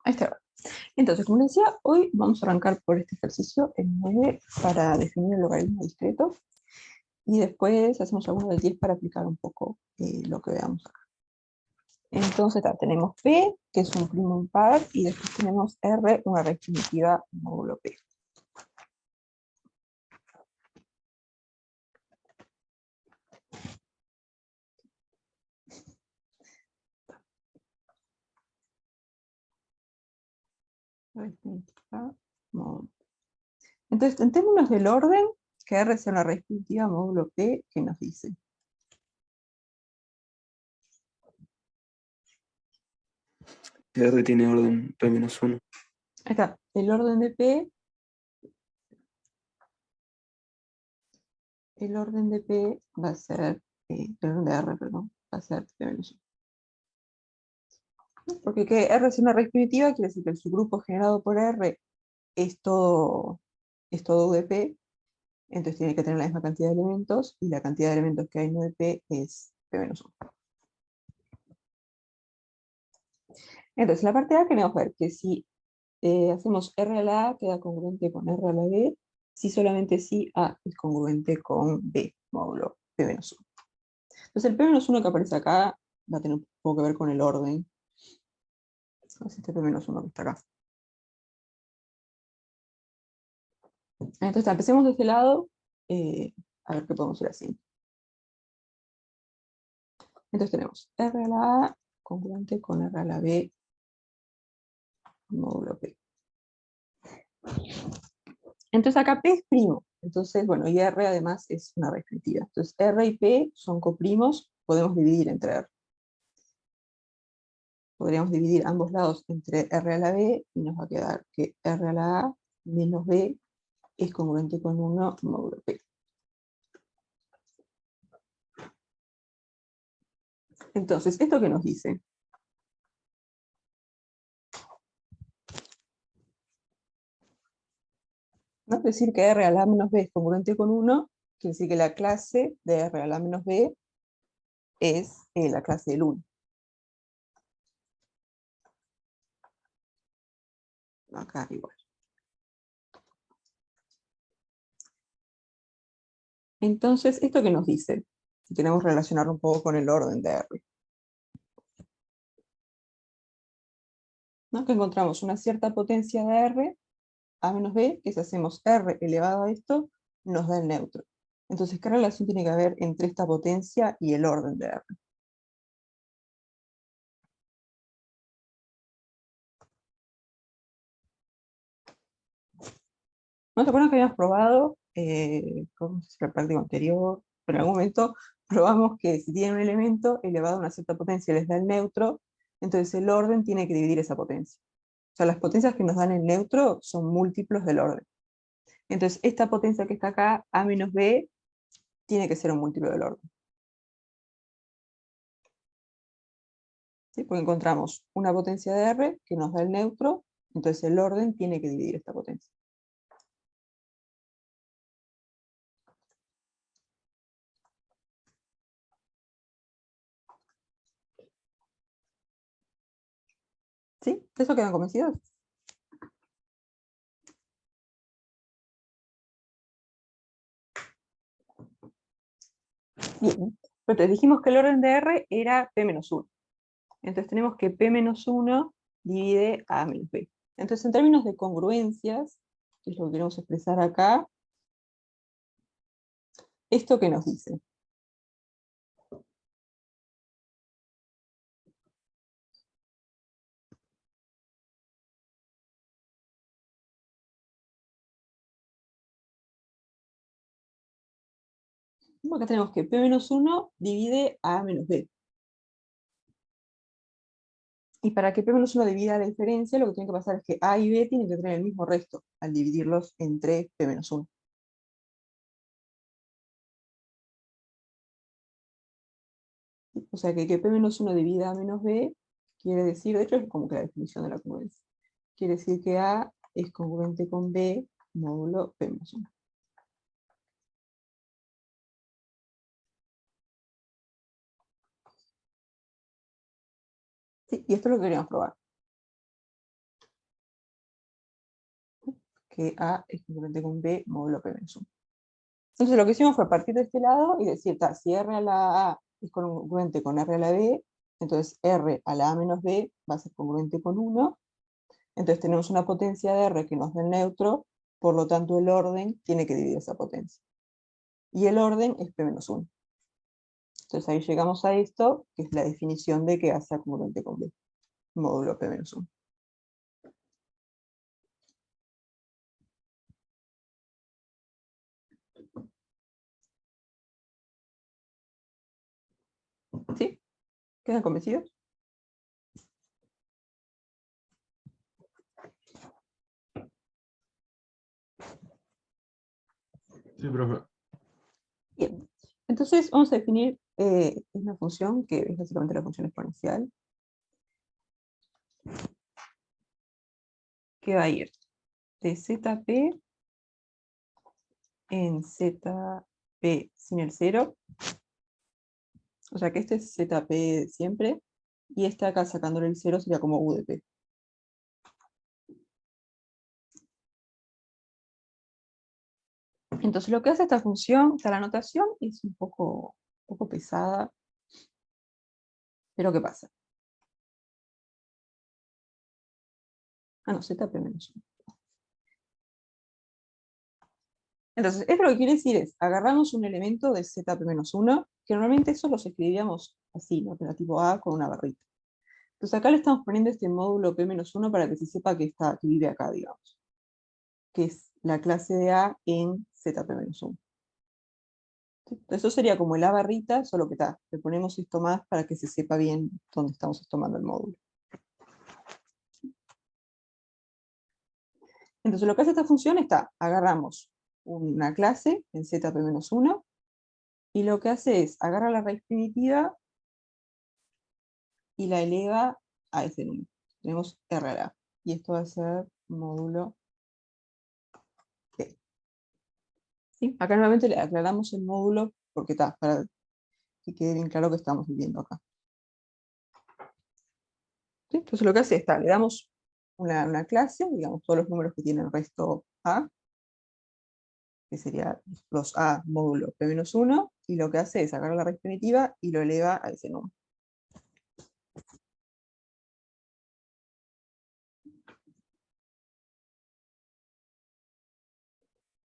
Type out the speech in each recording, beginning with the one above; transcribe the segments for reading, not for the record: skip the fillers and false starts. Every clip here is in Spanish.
Ahí está. Entonces, como les decía, hoy vamos a arrancar por este ejercicio, el 9, para definir el logaritmo discreto, y después hacemos alguno del 10 para aplicar un poco lo que veamos acá. Entonces, tenemos P, que es un primo impar, y después tenemos R, una raíz primitiva módulo P. Entonces, en términos del orden, que R sea una raíz primitiva módulo P, ¿qué nos dice? R tiene orden P-1. Ahí está, el orden de P, va a ser, el orden de R, perdón, va a ser P-1. Porque que R es una raíz primitiva, quiere decir que el subgrupo generado por R es todo UDP, entonces tiene que tener la misma cantidad de elementos, y la cantidad de elementos que hay en UDP es P-1. Entonces, la parte A queremos ver que si hacemos R a la A queda congruente con R a la B, si solamente si A es congruente con B, módulo P-1. Entonces el P-1 que aparece acá va a tener un poco que ver con el orden. Es este P-1 que está acá. Entonces empecemos de este lado, a ver qué podemos ir haciendo. Entonces tenemos R a la A congruente con R a la B, módulo P. Entonces acá P es primo. Entonces, bueno, y R además es una raíz primitiva. Entonces R y P son coprimos, podemos dividir entre R. Podríamos dividir ambos lados entre R a la B y nos va a quedar que R a la A menos B es congruente con 1 módulo P. Entonces, ¿esto qué nos dice? ¿No? Es decir, que R a la A menos B es congruente con 1, quiere decir que la clase de R a la A menos B es la clase del 1. Acá igual. Entonces, ¿esto qué nos dice? Si queremos relacionarlo un poco con el orden de R. ¿No? Que encontramos una cierta potencia de R, A menos B, que si hacemos R elevado a esto, nos da el neutro. Entonces, ¿qué relación tiene que haber entre esta potencia y el orden de R? ¿No te acuerdas que habíamos probado, ¿cómo se llama? El práctico anterior? Pero en algún momento probamos que si tiene un elemento elevado a una cierta potencia les da el neutro, entonces el orden tiene que dividir esa potencia. O sea, las potencias que nos dan el neutro son múltiplos del orden. Entonces, esta potencia que está acá, A menos B, tiene que ser un múltiplo del orden. ¿Sí? Porque encontramos una potencia de R que nos da el neutro, entonces el orden tiene que dividir esta potencia. ¿Sí? ¿De eso quedan convencidos? Bien. Entonces dijimos que el orden de R era P-1. Entonces tenemos que P-1 divide A menos B. Entonces en términos de congruencias, que es lo que queremos expresar acá, ¿esto qué nos dice? Acá tenemos que P-1 divide A menos B. Y para que P-1 divida la diferencia, lo que tiene que pasar es que A y B tienen que tener el mismo resto al dividirlos entre P-1. O sea que P-1 divida A menos B quiere decir, de hecho es como que la definición de la congruencia, quiere decir que A es congruente con B módulo P-1. Sí, y esto es lo que queríamos probar. que A es congruente con B módulo P menos 1. Entonces lo que hicimos fue partir de este lado y decir, si R a la A es congruente con R a la B, entonces R a la A menos B va a ser congruente con 1. Entonces tenemos una potencia de R que nos da el neutro, por lo tanto el orden tiene que dividir esa potencia. Y el orden es P menos 1. Entonces ahí llegamos a esto, que es la definición de que A sea congruente con B, módulo P menos 1. ¿Sí? ¿Quedan convencidos? Sí, profe. Bien. Entonces vamos a definir una función que es básicamente la función exponencial, que va a ir de ZP en ZP sin el 0. O sea que este es ZP de siempre, y este acá sacándole el 0 sería como U de P. Entonces lo que hace esta función, la notación es un poco pesada, pero ¿qué pasa? Ah, no, ZP menos 1. Entonces, esto lo que quiere decir es, agarramos un elemento de ZP menos 1, que normalmente eso los escribíamos así, ¿no? Que era tipo A con una barrita. Entonces acá le estamos poniendo este módulo P menos 1 para que se sepa que vive acá, digamos. Que es la clase de A en ZP menos 1. ¿Sí? Entonces eso sería como el A barrita, solo que le ponemos esto más para que se sepa bien dónde estamos tomando el módulo. Entonces lo que hace esta función agarramos una clase en ZP menos 1, y lo que hace es, agarra la raíz primitiva y la eleva a ese número. Tenemos R a la A, y esto va a ser módulo P. ¿Sí? Acá nuevamente le aclaramos el módulo porque para que quede bien claro que estamos viviendo acá. ¿Sí? Entonces lo que hace es, le damos una clase, digamos, todos los números que tienen resto A, que sería los A módulo P menos 1, y lo que hace es agarrar la raíz primitiva y lo eleva a ese número.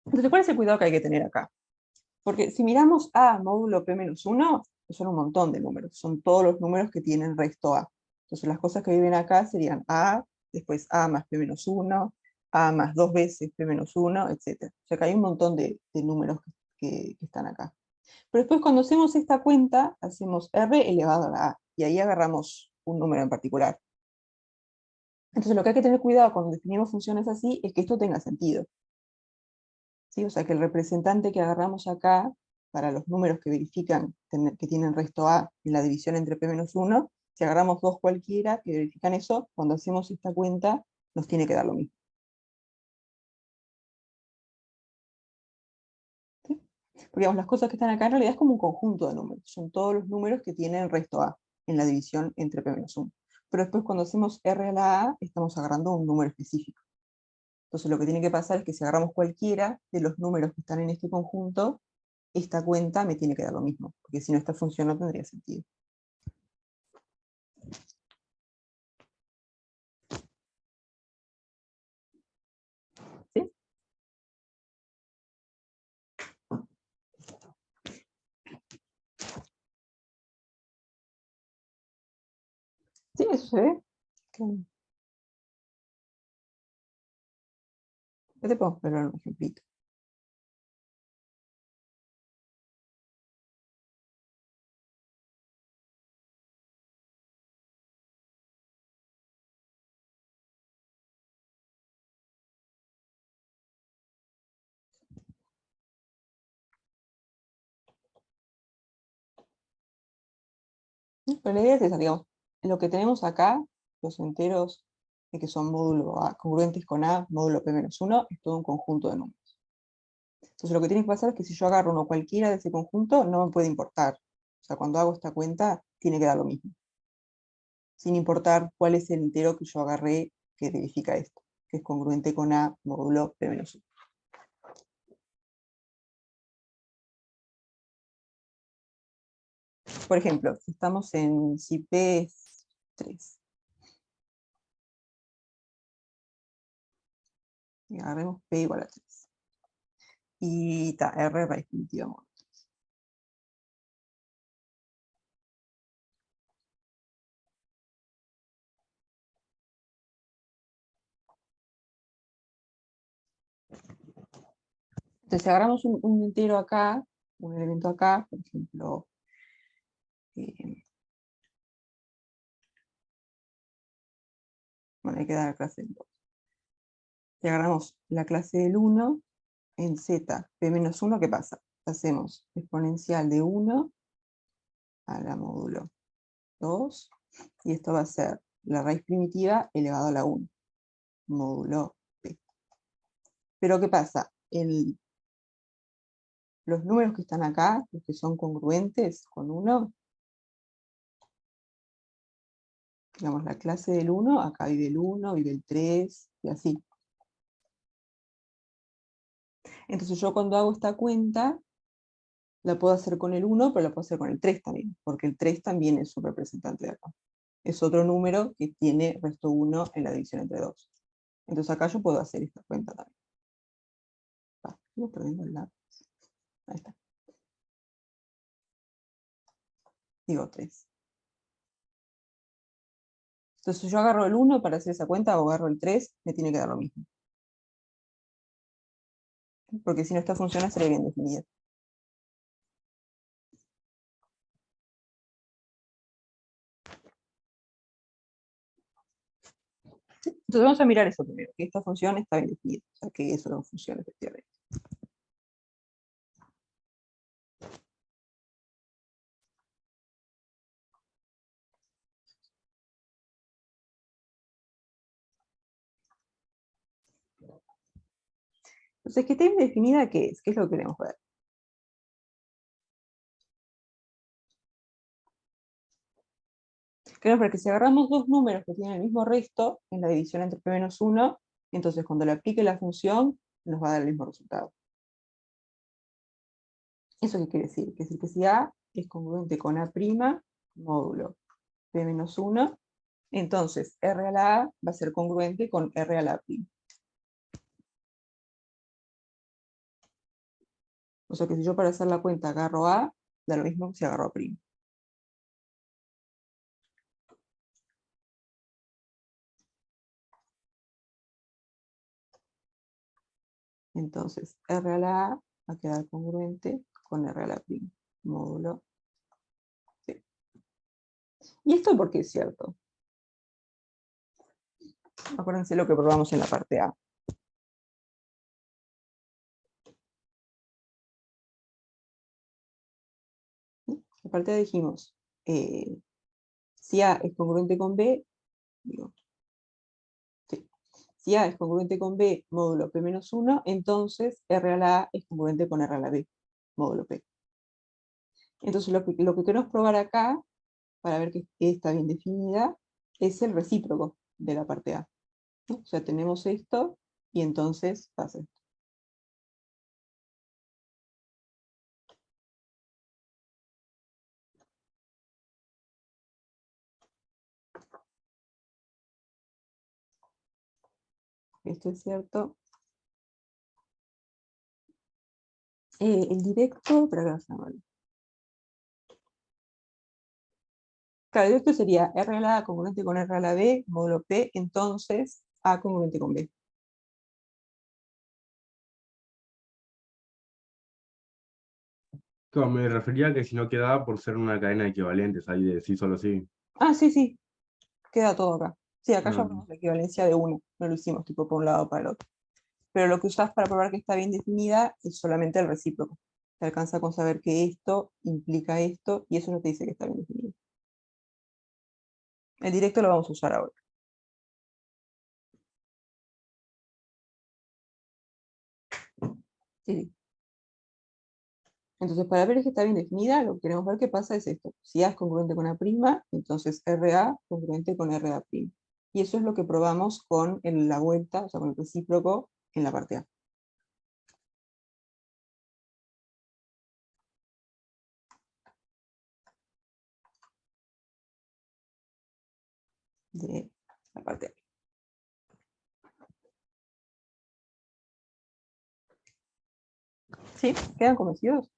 Entonces, ¿cuál es el cuidado que hay que tener acá? Porque si miramos A módulo P menos 1, son un montón de números, son todos los números que tienen resto A. Entonces las cosas que viven acá serían A, después A más P menos 1, A más 2 veces P menos 1, etc. O sea que hay un montón de números que están acá. Pero después cuando hacemos esta cuenta, hacemos R elevado a la A, y ahí agarramos un número en particular. Entonces lo que hay que tener cuidado cuando definimos funciones así es que esto tenga sentido. ¿Sí? O sea que el representante que agarramos acá, para los números que verifican que tienen resto A en la división entre P menos 1, si agarramos dos cualquiera que verifican eso, cuando hacemos esta cuenta, nos tiene que dar lo mismo. ¿Sí? Porque digamos, las cosas que están acá en realidad es como un conjunto de números, son todos los números que tienen resto A en la división entre P menos 1. Pero después cuando hacemos R a la A, estamos agarrando un número específico. Entonces lo que tiene que pasar es que si agarramos cualquiera de los números que están en este conjunto, esta cuenta me tiene que dar lo mismo, porque si no esta función no tendría sentido. ¿Sí? Sí, eso se ve. Ya te puedo poner un ejemplito. Pero la idea es esa, digamos, lo que tenemos acá, los enteros de que son módulo A, congruentes con A, módulo P menos 1, es todo un conjunto de números. Entonces lo que tiene que pasar es que si yo agarro uno cualquiera de ese conjunto, no me puede importar. O sea, cuando hago esta cuenta, tiene que dar lo mismo. Sin importar cuál es el entero que yo agarré que verifica esto. que es congruente con A módulo P menos 1. Por ejemplo, si estamos si P es 3. Y agarremos P igual a 3. Y R raíz primitiva módulo 3. Entonces, si agarramos un entero acá, un elemento acá, por ejemplo, bueno, hay que dar la clase del 2. Si agarramos la clase del 1, en z, p menos 1, ¿qué pasa? Hacemos exponencial de 1 a la módulo 2, y esto va a ser la raíz primitiva elevado a la 1, módulo p. Pero ¿qué pasa? Los números que están acá, los que son congruentes con 1, digamos la clase del 1, acá vive el 1, vive el 3, y así. Entonces yo cuando hago esta cuenta, la puedo hacer con el 1, pero la puedo hacer con el 3 también, porque el 3 también es un representante de acá. Es otro número que tiene resto 1 en la división entre 2. Entonces acá yo puedo hacer esta cuenta también. Estoy perdiendo el lápiz. Ahí está. Digo 3. Entonces si yo agarro el 1 para hacer esa cuenta o agarro el 3, me tiene que dar lo mismo. Porque si no esta función estaría bien definida. Entonces vamos a mirar eso primero, que esta función está bien definida. O sea, que eso no funciona efectivamente. Entonces, que esté bien definida, ¿qué es? ¿Qué es lo que queremos ver? Queremos ver que si agarramos dos números que tienen el mismo resto en la división entre p menos 1, entonces cuando le aplique la función, nos va a dar el mismo resultado. ¿Eso qué quiere decir? Quiere decir que si A es congruente con A' módulo p menos 1, entonces R a la A va a ser congruente con R a la A'. O sea que si yo para hacer la cuenta agarro A, da lo mismo que si agarro A'. Entonces R a la A va a quedar congruente con R a la A', módulo C. ¿Y esto por qué es cierto? Acuérdense lo que probamos en la parte A. En la parte A dijimos, si A es congruente con B, digo, sí. Si A es congruente con B, módulo P menos 1, entonces R a la A es congruente con R a la B, módulo P. Entonces lo que queremos probar acá, para ver que está bien definida, es el recíproco de la parte A, ¿no? O sea, tenemos esto, y entonces pasa esto. Esto es cierto. El directo, pero acá está mal. Claro, el directo sería R a la A congruente con R a la B, módulo P, entonces A congruente con B. Claro, me refería a que si no quedaba por ser una cadena de equivalentes, ahí de sí, solo sí. Ah, sí, sí, queda todo acá. Sí, acá ya Ah, vemos la equivalencia de uno, no lo hicimos tipo por un lado o para el otro. Pero lo que usás para probar que está bien definida es solamente el recíproco. Te alcanza con saber que esto implica esto, y eso no te dice que está bien definido. El directo lo vamos a usar ahora. Sí, sí. Entonces, para ver que está bien definida, lo que queremos ver qué pasa es esto. Si A es congruente con A', entonces RA congruente con RA'. Y eso es lo que probamos con la vuelta, o sea, con el recíproco en la parte A. De la parte A. ¿Sí? ¿Quedan convencidos?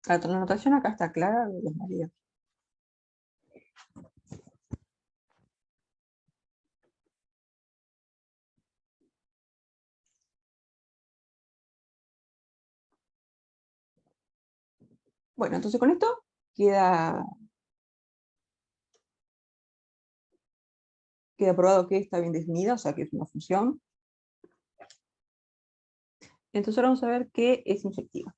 La notación acá está clara, de María. Bueno, entonces con esto queda probado que está bien definida, o sea que es una función. Entonces ahora vamos a ver qué es inyectiva.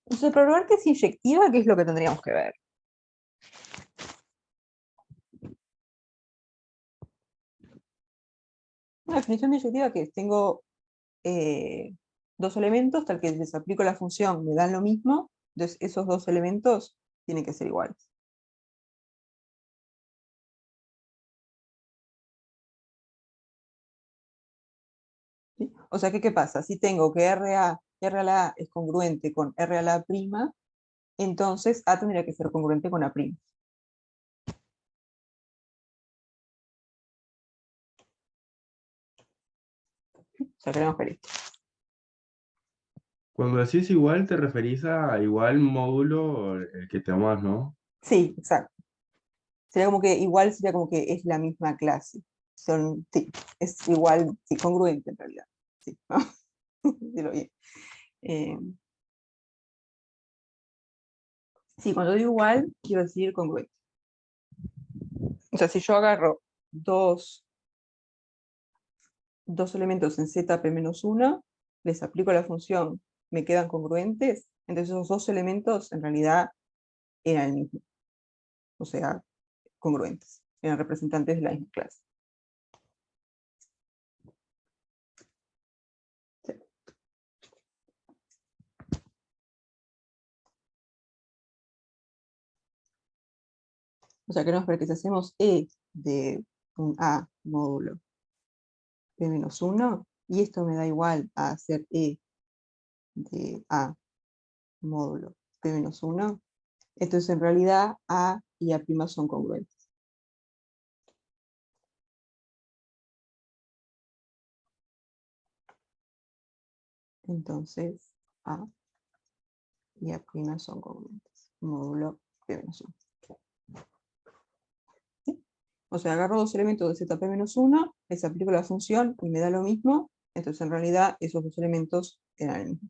Entonces, para probar que es inyectiva, ¿qué es lo que tendríamos que ver? Una definición de inyectiva que es, tengo dos elementos, tal que les aplico la función, me dan lo mismo, entonces esos dos elementos tienen que ser iguales. ¿Sí? O sea, ¿qué pasa? Si tengo que R a la A es congruente con R a la A', entonces A tendría que ser congruente con A'. O sea, queremos ver esto. Cuando decís igual, te referís a igual módulo el que te amas, ¿no? Sí, exacto. Sería como que igual, sería como que es la misma clase. Sí, es igual, sí, congruente en realidad. Sí, ¿no? Dilo bien. Sí, cuando digo igual, quiero decir congruente. O sea, si yo agarro dos elementos en ZP-1, les aplico la función, me quedan congruentes, entonces esos dos elementos en realidad eran el mismo. O sea, congruentes. Eran representantes de la misma clase. Sí. O sea, queremos ver que si hacemos E de un A módulo P-1, y esto me da igual a hacer E de A módulo P-1, entonces en realidad A y A' son congruentes. Entonces A y A' son congruentes. Módulo P-1. ¿Sí? O sea, agarro dos elementos de ZP-1, les aplico la función y me da lo mismo, entonces en realidad esos dos elementos eran el mismo.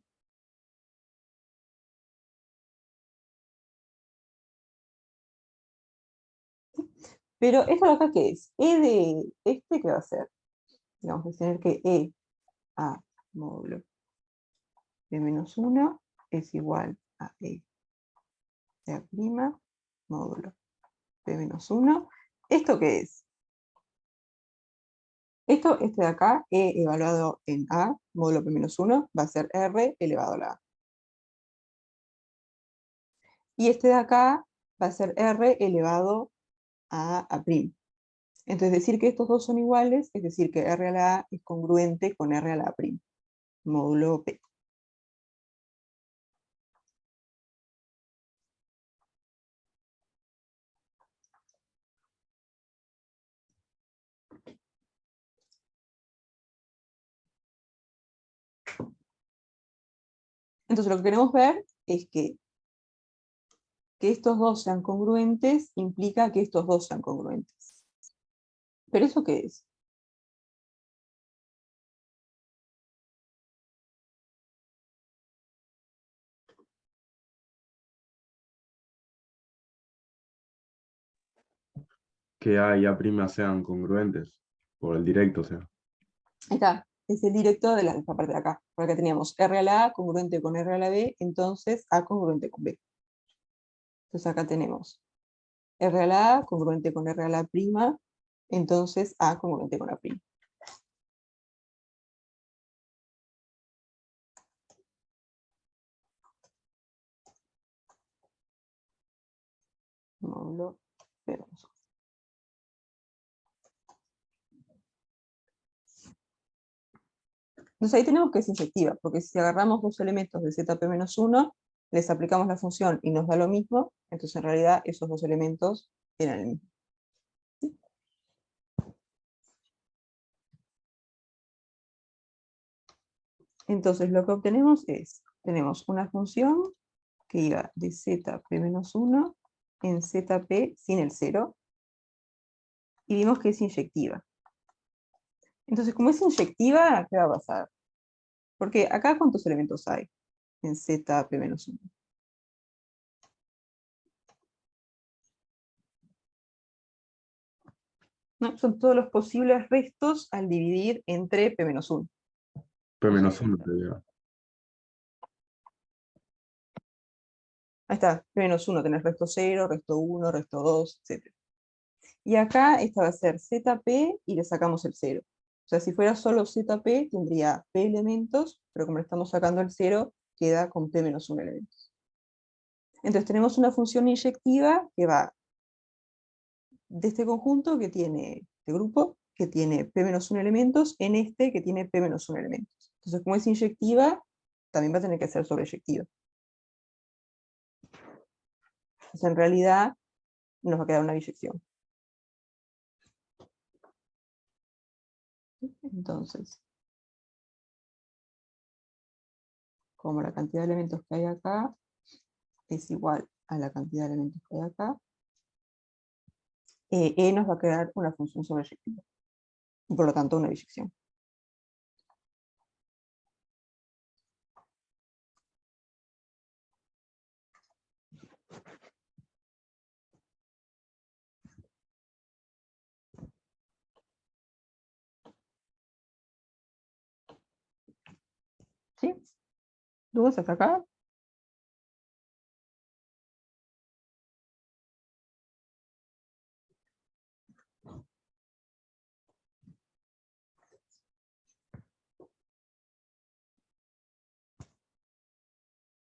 Pero esto de acá, ¿qué es? E de este, ¿qué va a ser? Vamos a tener que E a módulo P-1 es igual a E de A' módulo P-1. ¿Esto qué es? Este de acá, E evaluado en A, módulo P-1, va a ser R elevado a la A. Y este de acá va a ser R elevado a A'. Entonces decir que estos dos son iguales, es decir que R a la A es congruente con R a la A', módulo P. Entonces lo que queremos ver es que estos dos sean congruentes implica que estos dos sean congruentes. ¿Pero eso qué es? Que A y A' sean congruentes, por el directo, o sea. Ahí está, es el directo de esta parte de acá. Por acá teníamos R a la A congruente con R a la B, entonces A congruente con B. Entonces acá tenemos R a la A congruente con R a la prima, entonces A congruente con A'. módulo P menos 1. Entonces ahí tenemos que es inyectiva, porque si agarramos dos elementos de ZP-1, les aplicamos la función y nos da lo mismo, entonces en realidad esos dos elementos eran el mismo. Entonces lo que obtenemos es, tenemos una función que iba de ZP-1 en ZP sin el 0, y vimos que es inyectiva. Entonces, como es inyectiva, ¿qué va a pasar? Porque acá, ¿cuántos elementos hay en ZP-1? ¿No? Son todos los posibles restos al dividir entre P-1. P menos 1 te digo. Ahí está, P-1, tenés resto 0, resto 1, resto 2, etc. Y acá esta va a ser ZP y le sacamos el 0. O sea, si fuera solo ZP, tendría P elementos, pero como le estamos sacando el 0, queda con P-1 elementos. Entonces tenemos una función inyectiva que va de este conjunto que tiene, este grupo, que tiene P-1 elementos, en este que tiene P-1 elementos. Entonces, como es inyectiva, también va a tener que ser sobreyectiva. Entonces, en realidad, nos va a quedar una biyección. Entonces, como la cantidad de elementos que hay acá es igual a la cantidad de elementos que hay acá, E nos va a quedar una función sobreyectiva. Y por lo tanto, una biyección. ¿Sí? ¿Dudas hasta acá?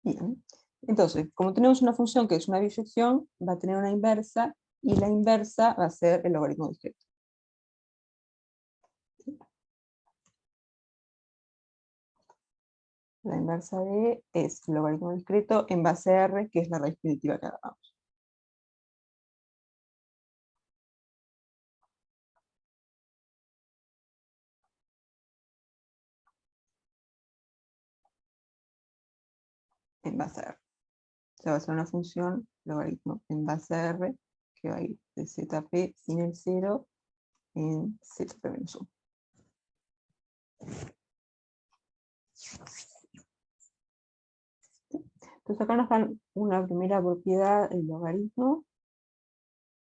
Bien. Entonces, como tenemos una función que es una biyección, va a tener una inversa, y la inversa va a ser el logaritmo discreto. La inversa de es el logaritmo discreto en base a R, que es la raíz primitiva que agarramos. En base a R. O sea, va a ser una función logaritmo en base a R, que va a ir de ZP sin el 0 en ZP menos 1. Entonces acá nos dan una primera propiedad, el logaritmo,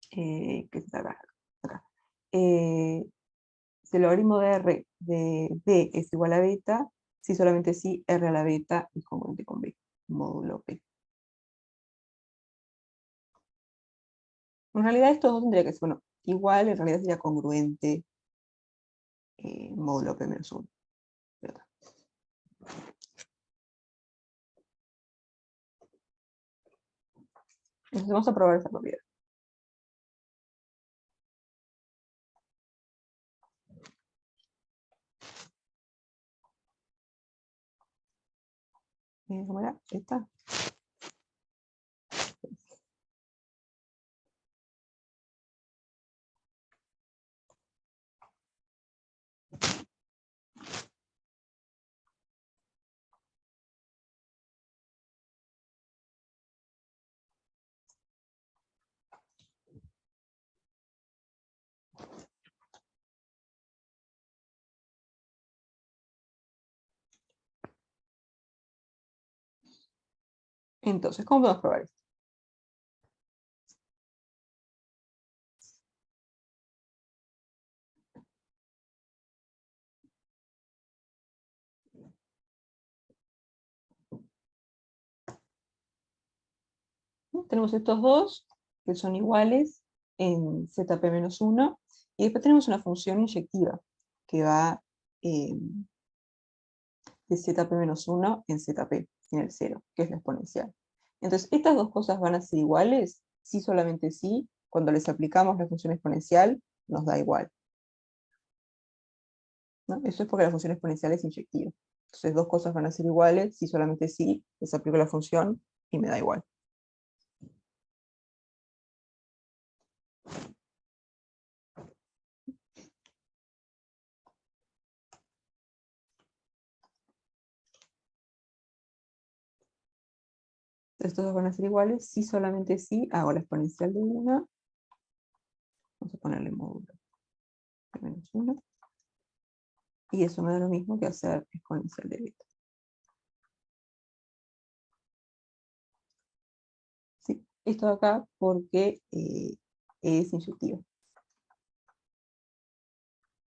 que está acá. Si el logaritmo de R de B es igual a beta, si solamente si R a la beta es congruente con B, módulo P. En realidad estos dos tendría que ser, bueno, igual en realidad sería congruente módulo P menos 1. Entonces vamos a probar esa propiedad. ¿Cómo era? ¿Esta? Entonces, ¿cómo podemos probar esto? Tenemos estos dos, que son iguales en ZP-1, y después tenemos una función inyectiva, que va de ZP-1 en ZP, sin el 0, que es la exponencial. Entonces, estas dos cosas van a ser iguales sí, solamente sí, cuando les aplicamos la función exponencial, nos da igual, ¿no? Eso es porque la función exponencial es inyectiva. Entonces dos cosas van a ser iguales, sí, solamente sí, les aplico la función y me da igual. Estos dos van a ser iguales, sí, solamente sí, hago la exponencial de una, vamos a ponerle módulo de menos 1, y eso me da lo mismo que hacer exponencial de beta. ¿Sí? Esto de acá porque es inyectiva.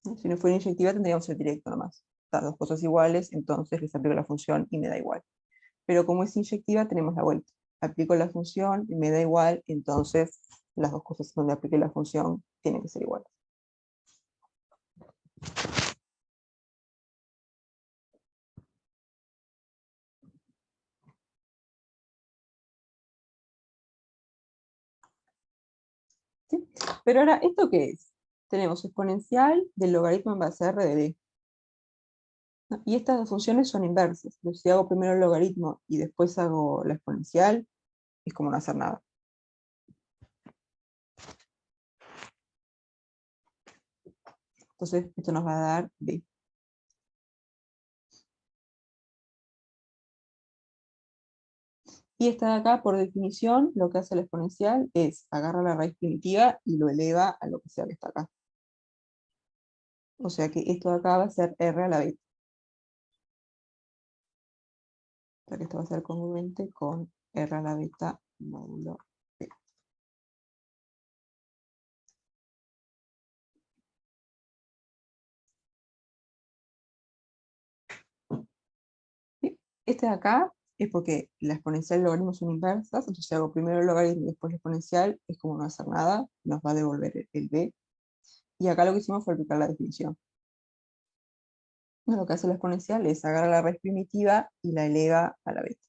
¿No? Si no fuera inyectiva tendríamos el directo nomás. Las dos cosas iguales, entonces les aplico la función y me da igual. Pero como es inyectiva tenemos la vuelta. Aplico la función y me da igual, entonces las dos cosas donde aplique la función tienen que ser iguales. ¿Sí? Pero ahora, ¿esto qué es? Tenemos exponencial del logaritmo en base a r de b. ¿No? Y estas dos funciones son inversas. Entonces, si hago primero el logaritmo y después hago la exponencial, es como no hacer nada. Entonces, esto nos va a dar b. Y esta de acá, por definición, lo que hace la exponencial es agarra la raíz primitiva y lo eleva a lo que sea que está acá. O sea que esto de acá va a ser r a la beta. O sea que esto va a ser congruente con r a la beta módulo b. ¿Sí? Este de acá es porque la exponencial y el logaritmo son inversas, entonces si hago primero el logaritmo y después la exponencial, es como no hacer nada, nos va a devolver el b. Y acá lo que hicimos fue aplicar la definición. Lo que hace la exponencial es agarrar la raíz primitiva y la eleva a la beta.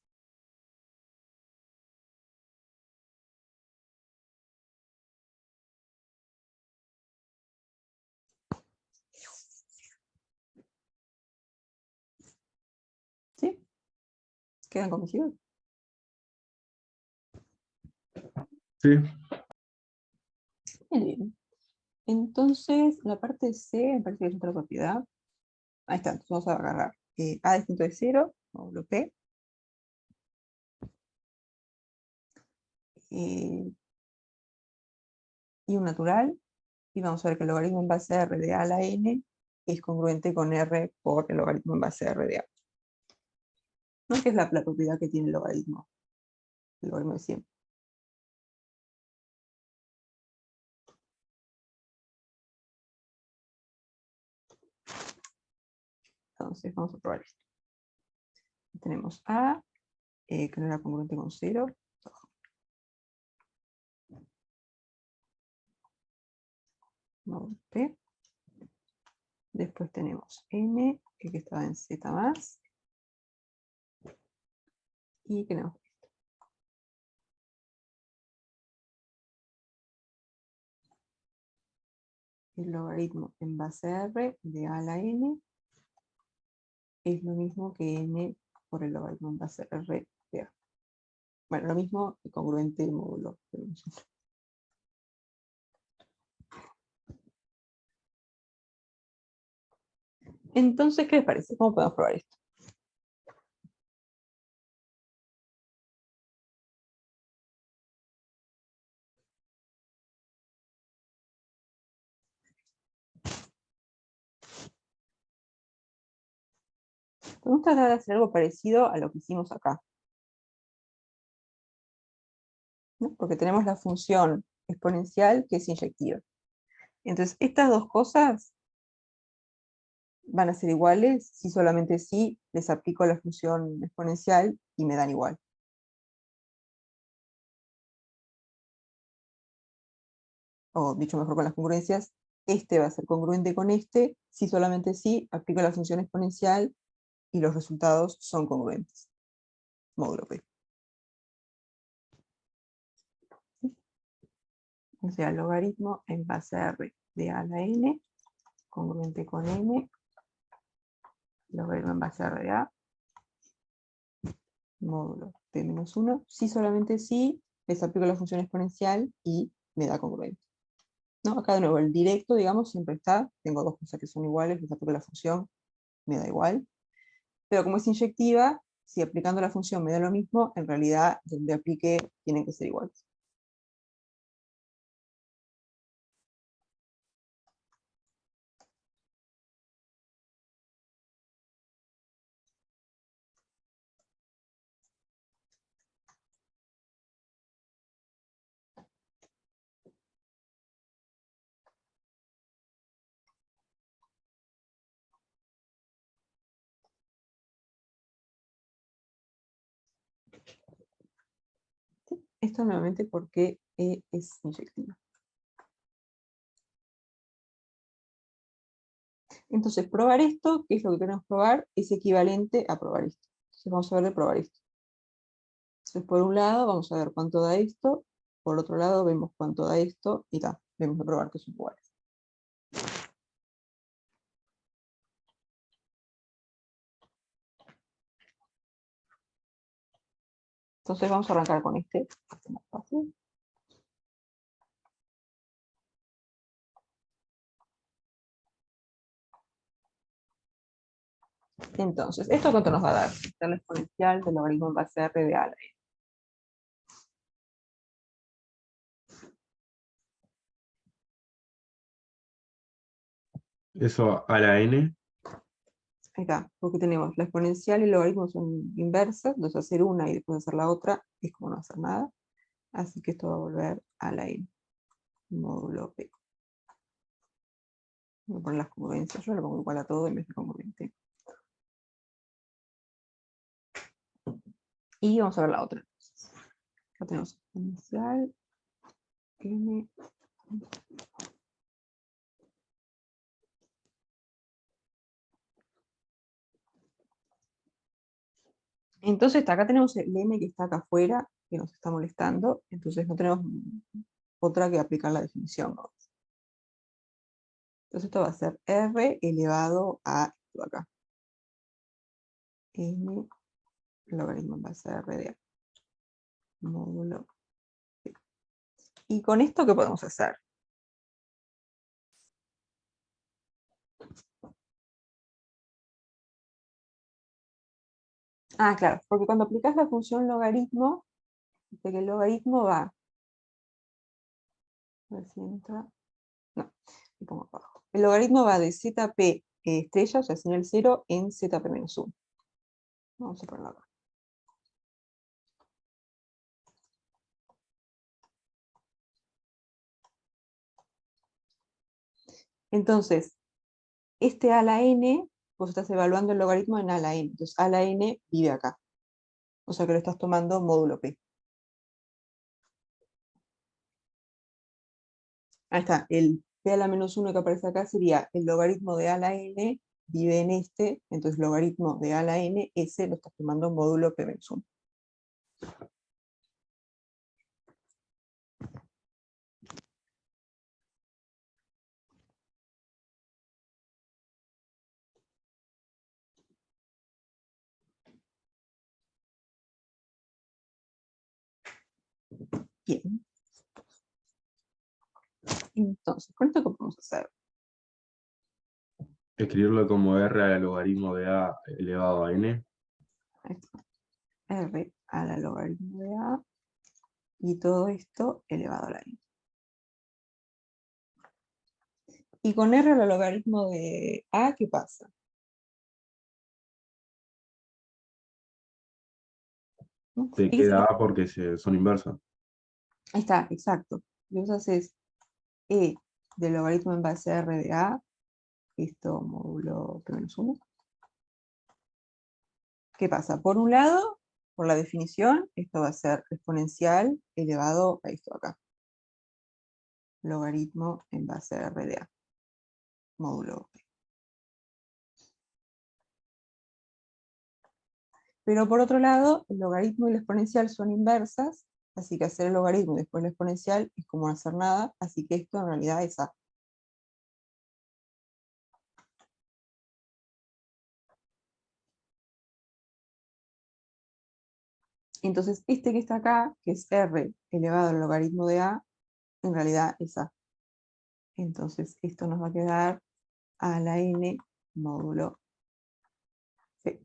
¿Sí? ¿Quedan convencidos? Sí, Muy bien. Entonces, la parte C, me parece que es otra propiedad. Ahí está, entonces vamos a agarrar A distinto de 0, módulo P, y un natural, y vamos a ver que el logaritmo en base a R de A a la N es congruente con R por el logaritmo en base a R de A. ¿No? Que es la propiedad que tiene el logaritmo de 100. Entonces, vamos a probar esto. Tenemos A, que no era congruente con 0. Módulo P. Después tenemos N, que estaba en Z más. Y tenemos el logaritmo en base a R de A a la N es lo mismo que N por el logaritmo en base a R de A. Bueno, lo mismo y congruente el módulo. Entonces, ¿qué les parece? ¿Cómo podemos probar esto? Vamos a tratar de hacer algo parecido a lo que hicimos acá, ¿no? Porque tenemos la función exponencial que es inyectiva. Entonces, estas dos cosas van a ser iguales si solamente sí les aplico la función exponencial y me dan igual. O dicho mejor con las congruencias, este va a ser congruente con este si solamente sí aplico la función exponencial y los resultados son congruentes. Módulo P. O sea, logaritmo en base a R de A a la N, congruente con M, logaritmo en base a R de A, módulo P menos 1, si solamente si les aplico la función exponencial y me da congruente. ¿No? Acá de nuevo el directo, digamos, siempre está, tengo dos cosas que son iguales, les aplico la función, me da igual. Pero como es inyectiva, si aplicando la función me da lo mismo, en realidad donde aplique tienen que ser iguales. Esto nuevamente porque es inyectiva. Entonces, probar esto, que es lo que queremos probar, es equivalente a probar esto. Entonces vamos a ver de probar esto. Entonces, por un lado, vamos a ver cuánto da esto, por otro lado, vemos cuánto da esto, y vemos de probar que son iguales. Entonces vamos a arrancar con este, es más fácil. Entonces, ¿esto cuánto nos va a dar? Esta es la exponencial del logaritmo en base a R de A a la N. Eso a la n, Ahí está, porque tenemos la exponencial y el logaritmo son inversas, entonces hacer una y después hacer la otra es como no hacer nada. Así que esto va a volver a la N, módulo P. Voy a poner las congruencias, yo le pongo igual a todo en vez de congruente. Y vamos a ver la otra. Acá tenemos exponencial, N. Entonces acá tenemos el M que está acá afuera, que nos está molestando, entonces no tenemos otra que aplicar la definición, ¿no? Entonces esto va a ser R elevado a esto acá. M logaritmo en base a R de A. Módulo P. ¿Y con esto qué podemos hacer? Ah, claro, porque cuando aplicas la función logaritmo, dice que el logaritmo va. A ver si entra. No, lo pongo acá abajo. El logaritmo va de ZP estrella, o sea, señal 0, en ZP menos 1. Vamos a ponerlo acá. Entonces, este a la n, vos estás evaluando el logaritmo en a la n. Entonces, a la n vive acá. O sea que lo estás tomando módulo P. Ahí está, el P a la menos 1 que aparece acá sería el logaritmo de a a la n, vive en este, entonces logaritmo de a a la n, ese lo estás tomando módulo P menos 1. Bien. Entonces, ¿con esto qué podemos hacer? escribirlo como r al logaritmo de a elevado a n. Ahí está. R a la logaritmo de a, y todo esto elevado a la n. Y con R a la logaritmo de a, ¿qué pasa? ¿No? Te ¿Y qué queda significa? a porque son inversas. Ahí está, exacto. Y vos haces E del logaritmo en base a R de A, esto módulo P menos 1. ¿Qué pasa? Por un lado, por la definición, esto va a ser exponencial elevado a esto acá. Logaritmo en base a R de A, módulo P. Pero por otro lado, el logaritmo y la exponencial son inversas, Así que hacer el logaritmo y después la exponencial es como no hacer nada, así que esto en realidad es A. Entonces este que está acá, que es R elevado al logaritmo de A, en realidad es A. Entonces esto nos va a quedar a la n módulo C.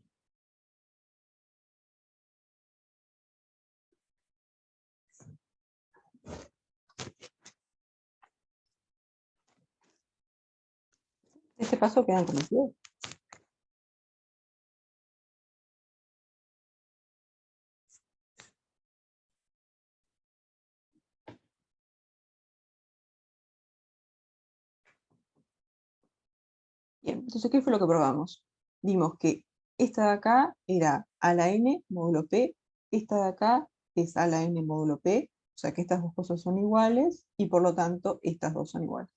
Este paso queda conocido. Bien, entonces, ¿qué fue lo que probamos? Vimos que esta de acá era a la n módulo P, esta de acá es a la n módulo P, o sea que estas dos cosas son iguales, y por lo tanto estas dos son iguales.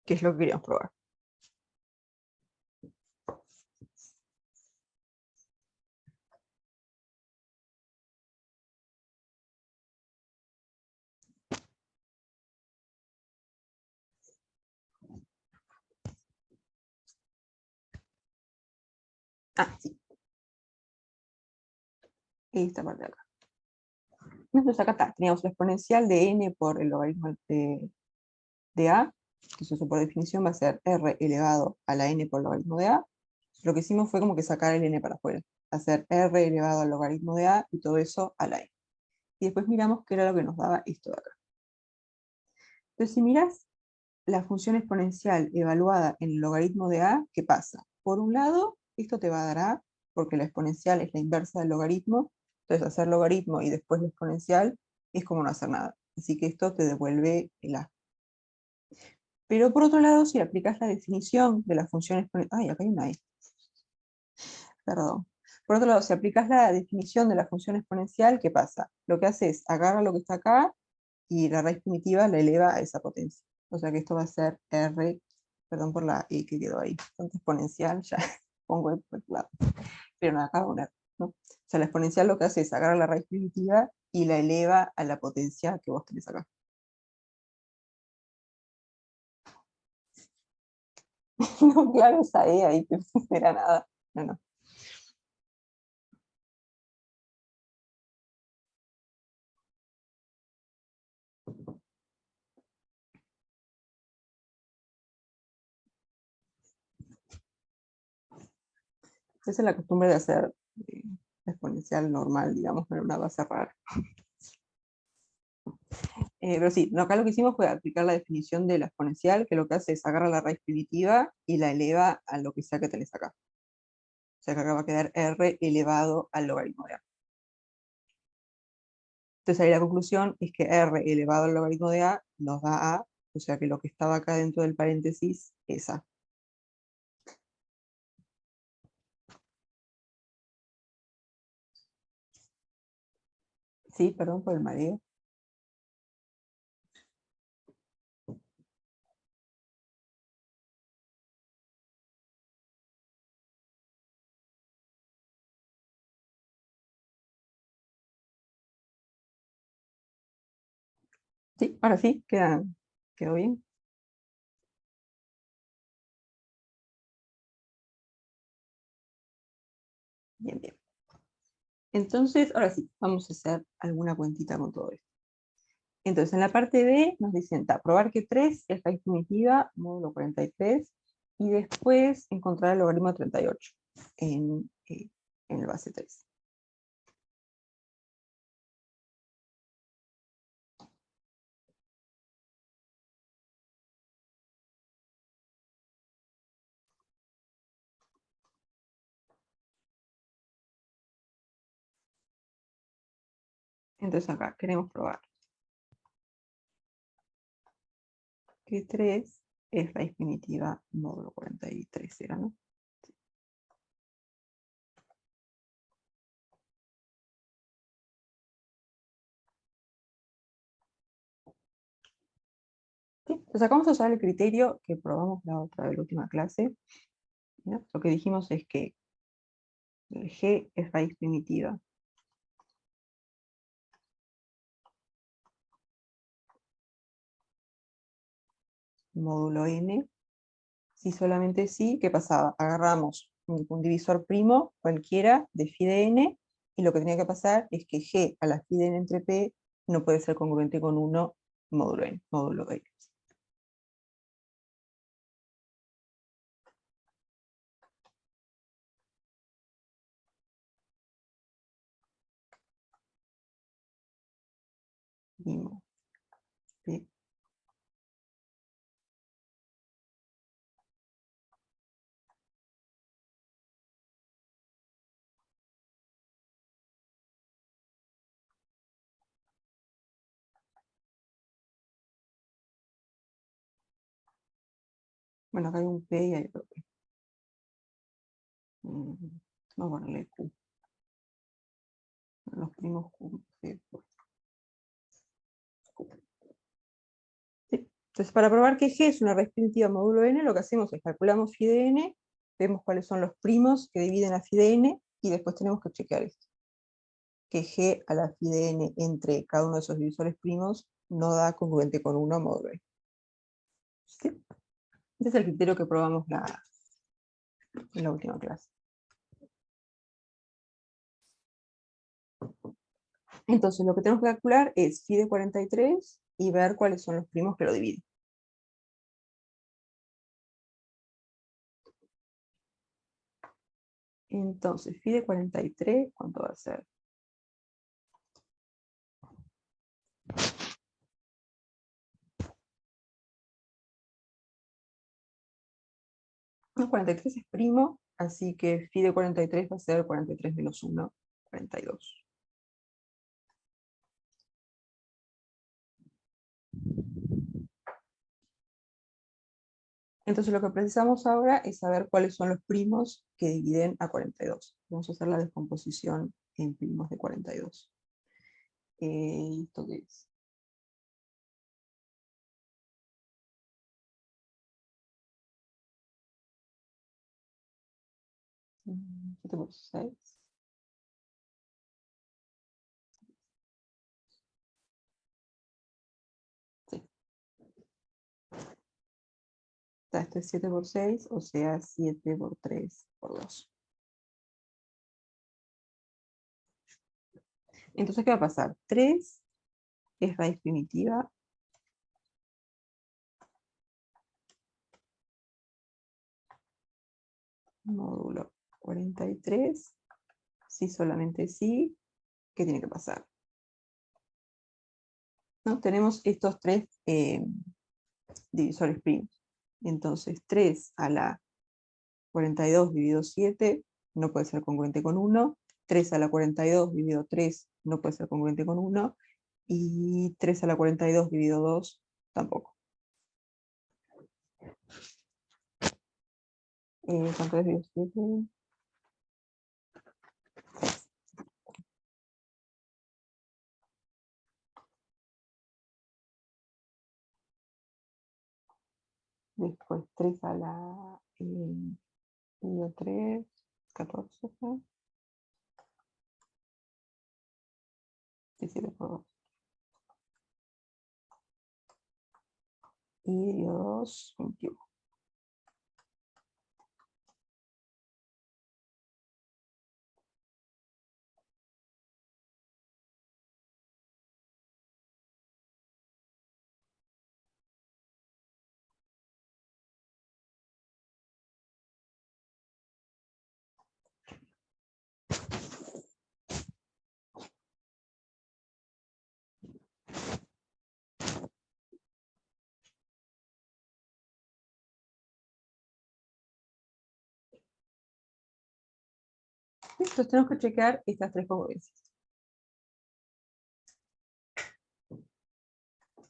¿Qué es lo que queríamos probar? Ah, sí, esta parte de acá. Entonces acá está, teníamos la exponencial de n por el logaritmo de A, que eso por definición va a ser R elevado a la n por el logaritmo de A. Lo que hicimos fue como que sacar el n para afuera, hacer R elevado al logaritmo de A y todo eso a la n. Y después miramos qué era lo que nos daba esto de acá. Entonces si miras la función exponencial evaluada en el logaritmo de A, ¿qué pasa? Por un lado, esto te va a dar A, porque la exponencial es la inversa del logaritmo, entonces hacer logaritmo y después la exponencial es como no hacer nada. Así que esto te devuelve el A. Pero por otro lado, si aplicas la definición de la función exponencial, ay, acá hay una E, perdón. Por otro lado, si aplicas la definición de la función exponencial, ¿qué pasa? Lo que hace es agarra lo que está acá y la raíz primitiva la eleva a esa potencia. O sea que esto va a ser R, perdón por la E que quedó ahí, tanto exponencial, ya pongo el por lado. Pero no, acá va una, ¿no? O sea, la exponencial lo que hace es agarrar la raíz primitiva y la eleva a la potencia que vos tenés acá. No, claro, esa E ahí que no era nada. No, no. Esa es la costumbre de hacer exponencial normal, digamos, en una base rara. Pero sí, no, acá lo que hicimos fue aplicar la definición de la exponencial, que lo que hace es agarrar la raíz primitiva y la eleva a lo que sea que tenés acá. O sea que acá va a quedar R elevado al logaritmo de A. Entonces ahí la conclusión es que R elevado al logaritmo de A nos da A, o sea que lo que estaba acá dentro del paréntesis es A. Sí, perdón por el mareo. Sí, ahora sí, quedó bien. Bien, bien. Entonces, ahora sí, vamos a hacer alguna cuentita con todo esto. Entonces, en la parte B nos dicen, probar que 3 es raíz primitiva, módulo 43, y después encontrar el logaritmo de 38 en el base 3. Entonces acá queremos probar que 3 es raíz primitiva, módulo 43, ¿era, no? Sí, entonces acá vamos a usar el criterio que probamos la última clase. ¿Ya? Lo que dijimos es que El G es raíz primitiva. Módulo n. Si solamente sí, ¿qué pasaba? Agarramos un divisor primo, cualquiera, de phi de n, y lo que tenía que pasar es que G a la phi de n entre P no puede ser congruente con 1 módulo n, módulo n. Vimos. ¿Sí? Bueno, acá hay un P y hay otro P. Vamos a ponerle Q. Los primos Q. Sí, Q. Sí. Entonces, para probar que G es una raíz primitiva módulo n, lo que hacemos es calculamos phi de n, vemos cuáles son los primos que dividen a phi de n, y después tenemos que chequear esto. Que G a la phi de n entre cada uno de esos divisores primos no da congruente con 1 módulo n. ¿Sí? Ese es el criterio que probamos en la última clase. Entonces, lo que tenemos que calcular es phi de 43 y ver cuáles son los primos que lo dividen. Entonces, phi de 43, ¿cuánto va a ser? No, 43 es primo, así que phi de 43 va a ser 43 menos 1, 42. Entonces lo que precisamos ahora es saber cuáles son los primos que dividen a 42. Vamos a hacer la descomposición en primos de 42. ¿Esto qué es? Mm, 7 por 6. Sí. Esto es 7 por 6, o sea 7 por 3 por 2. Entonces, ¿qué va a pasar? 3 es raíz primitiva. Módulo 43. Si solamente sí, ¿qué tiene que pasar? ¿No? Tenemos estos tres divisores primos. Entonces 3 a la 42 dividido 7 no puede ser congruente con 1. 3 a la 42 dividido 3 no puede ser congruente con 1. Y 3 a la 42 dividido 2 tampoco. ¿Cuánto es dividido 7? Después 3 a la dividido 3, 14. 17 por 2. Y dividido 2, 21. Entonces tenemos que checar estas tres congruencias.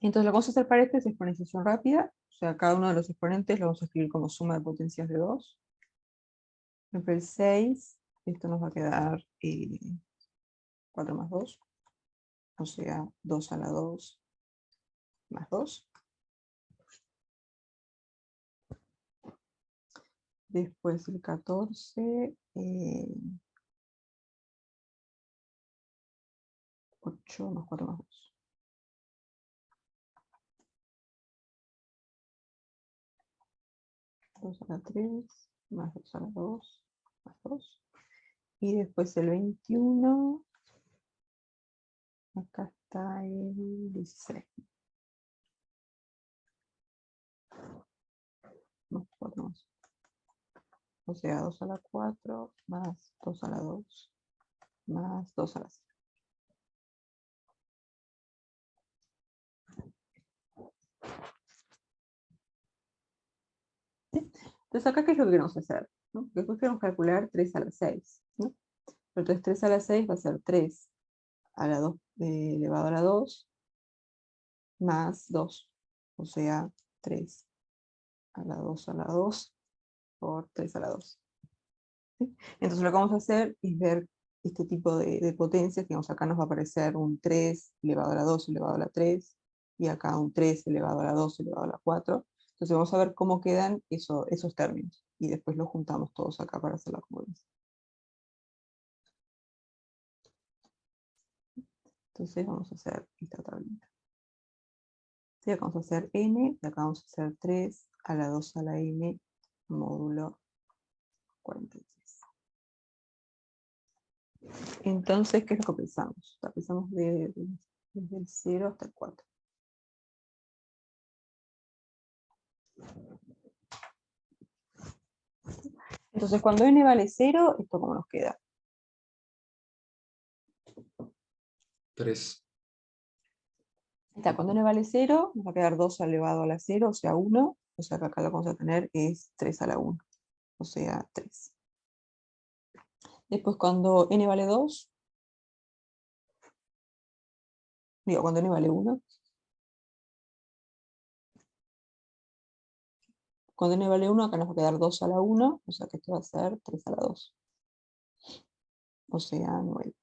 Entonces lo que vamos a hacer para este es exponenciación rápida. O sea, cada uno de los exponentes lo vamos a escribir como suma de potencias de 2. Por ejemplo, el 6, esto nos va a quedar 4 más 2. O sea, 2 a la 2 más 2. Después el 14, 8 más 4 más 2. Dos a la 3, más 2 a la 2, más 2. Y después el 21. Acá está el 16. Más 4 más. O sea, 2 a la 4, más 2 a la 2, más 2 a la 0. Entonces acá, ¿qué es lo que queremos hacer? ¿No? Después queremos calcular 3 a la 6. ¿No? Pero entonces 3 a la 6 va a ser 3 a la 2 elevado a la 2 más 2. O sea, 3 a la 2 a la 2 por 3 a la 2. ¿Sí? Entonces lo que vamos a hacer es ver este tipo de potencias. Digamos, acá nos va a aparecer un 3 elevado a la 2 elevado a la 3, y acá un 3 elevado a la 2 elevado a la 4. Entonces vamos a ver cómo quedan esos términos, y después los juntamos todos acá para hacer la convolución. Entonces vamos a hacer esta tablita. ¿Sí? Acá vamos a hacer n, y acá vamos a hacer 3 a la 2 a la n módulo 43. Entonces, ¿qué es lo que pensamos? Pensamos desde el 0 hasta el 4. Entonces, cuando n vale 0, ¿esto cómo nos queda? 3. Cuando n vale 0, nos va a quedar 2 elevado a la 0, o sea 1. O sea que acá lo que vamos a tener es 3 a la 1, o sea 3. Después, cuando n vale 2, cuando n vale 1, cuando n vale 1, acá nos va a quedar 2 a la 1, o sea que esto va a ser 3 a la 2, o sea 9.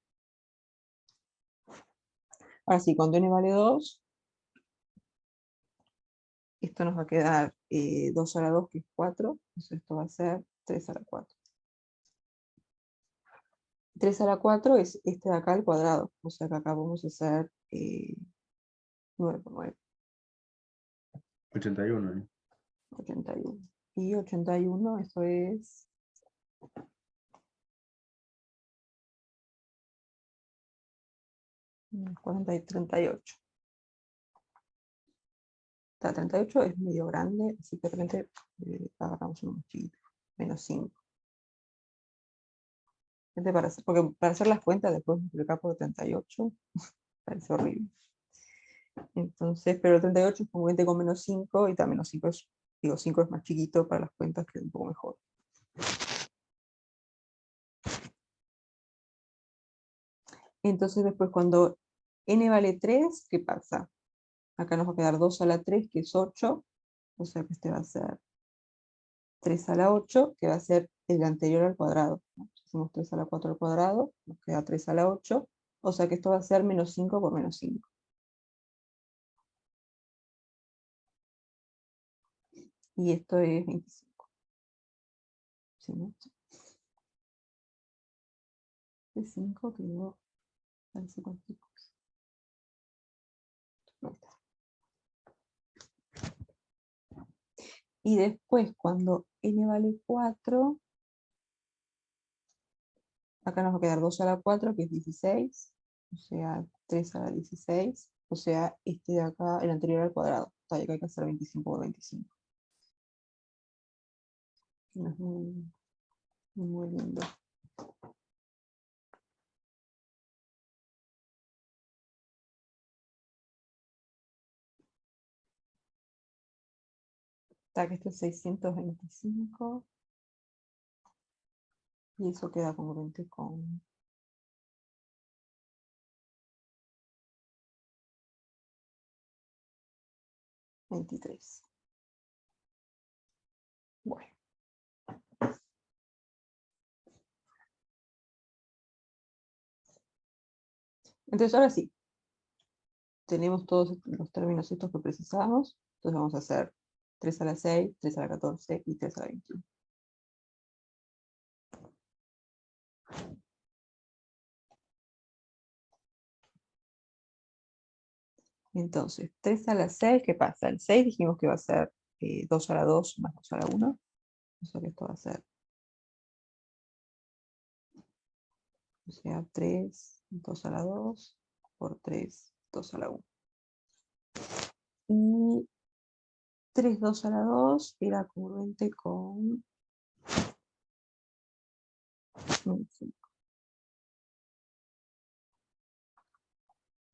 Ahora sí, cuando n vale 2, esto nos va a quedar 2 a la 2, que es 4, entonces esto va a ser 3 a la 4. 3 a la 4 es este de acá al cuadrado, o sea que acá vamos a hacer 9 por 9, 81, ¿eh? 81. Y 81, eso es 40 y 38. 38 es medio grande, así que de repente agarramos uno más chiquito, menos 5. Porque para hacer las cuentas después multiplicar por 38 parece horrible. Entonces, pero el 38 es congruente con menos 5, y también menos 5 es, 5 es más chiquito para las cuentas, que es un poco mejor. Entonces después, cuando n vale 3, ¿qué pasa? Acá nos va a quedar 2 a la 3, que es 8, o sea que este va a ser 3 a la 8, que va a ser el anterior al cuadrado, ¿no? Si hacemos 3 a la 4 al cuadrado, nos queda 3 a la 8, o sea que esto va a ser menos 5 por menos 5. Y esto es 25. ¿Sí, no? De 5 quedó, parece cualquier cosa. No está. Y después, cuando n vale 4, acá nos va a quedar 2 a la 4, que es 16, o sea, 3 a la 16, o sea, este de acá, el anterior al cuadrado. Acá hay que hacer 25 por 25. No es muy lindo. Está que esto es 625, y eso queda congruente con 23. Bueno. Entonces ahora sí, tenemos todos los términos estos que precisábamos. Entonces vamos a hacer 3 a la 6, 3 a la 14 y 3 a la 21. Entonces, 3 a la 6, ¿qué pasa? El 6 dijimos que va a ser 2 a la 2 más 2 a la 1. O sea que esto va a ser, o sea, 3, 2 a la 2, por 3, 2 a la 1. Y 3, 2 a la 2 era congruente con 5.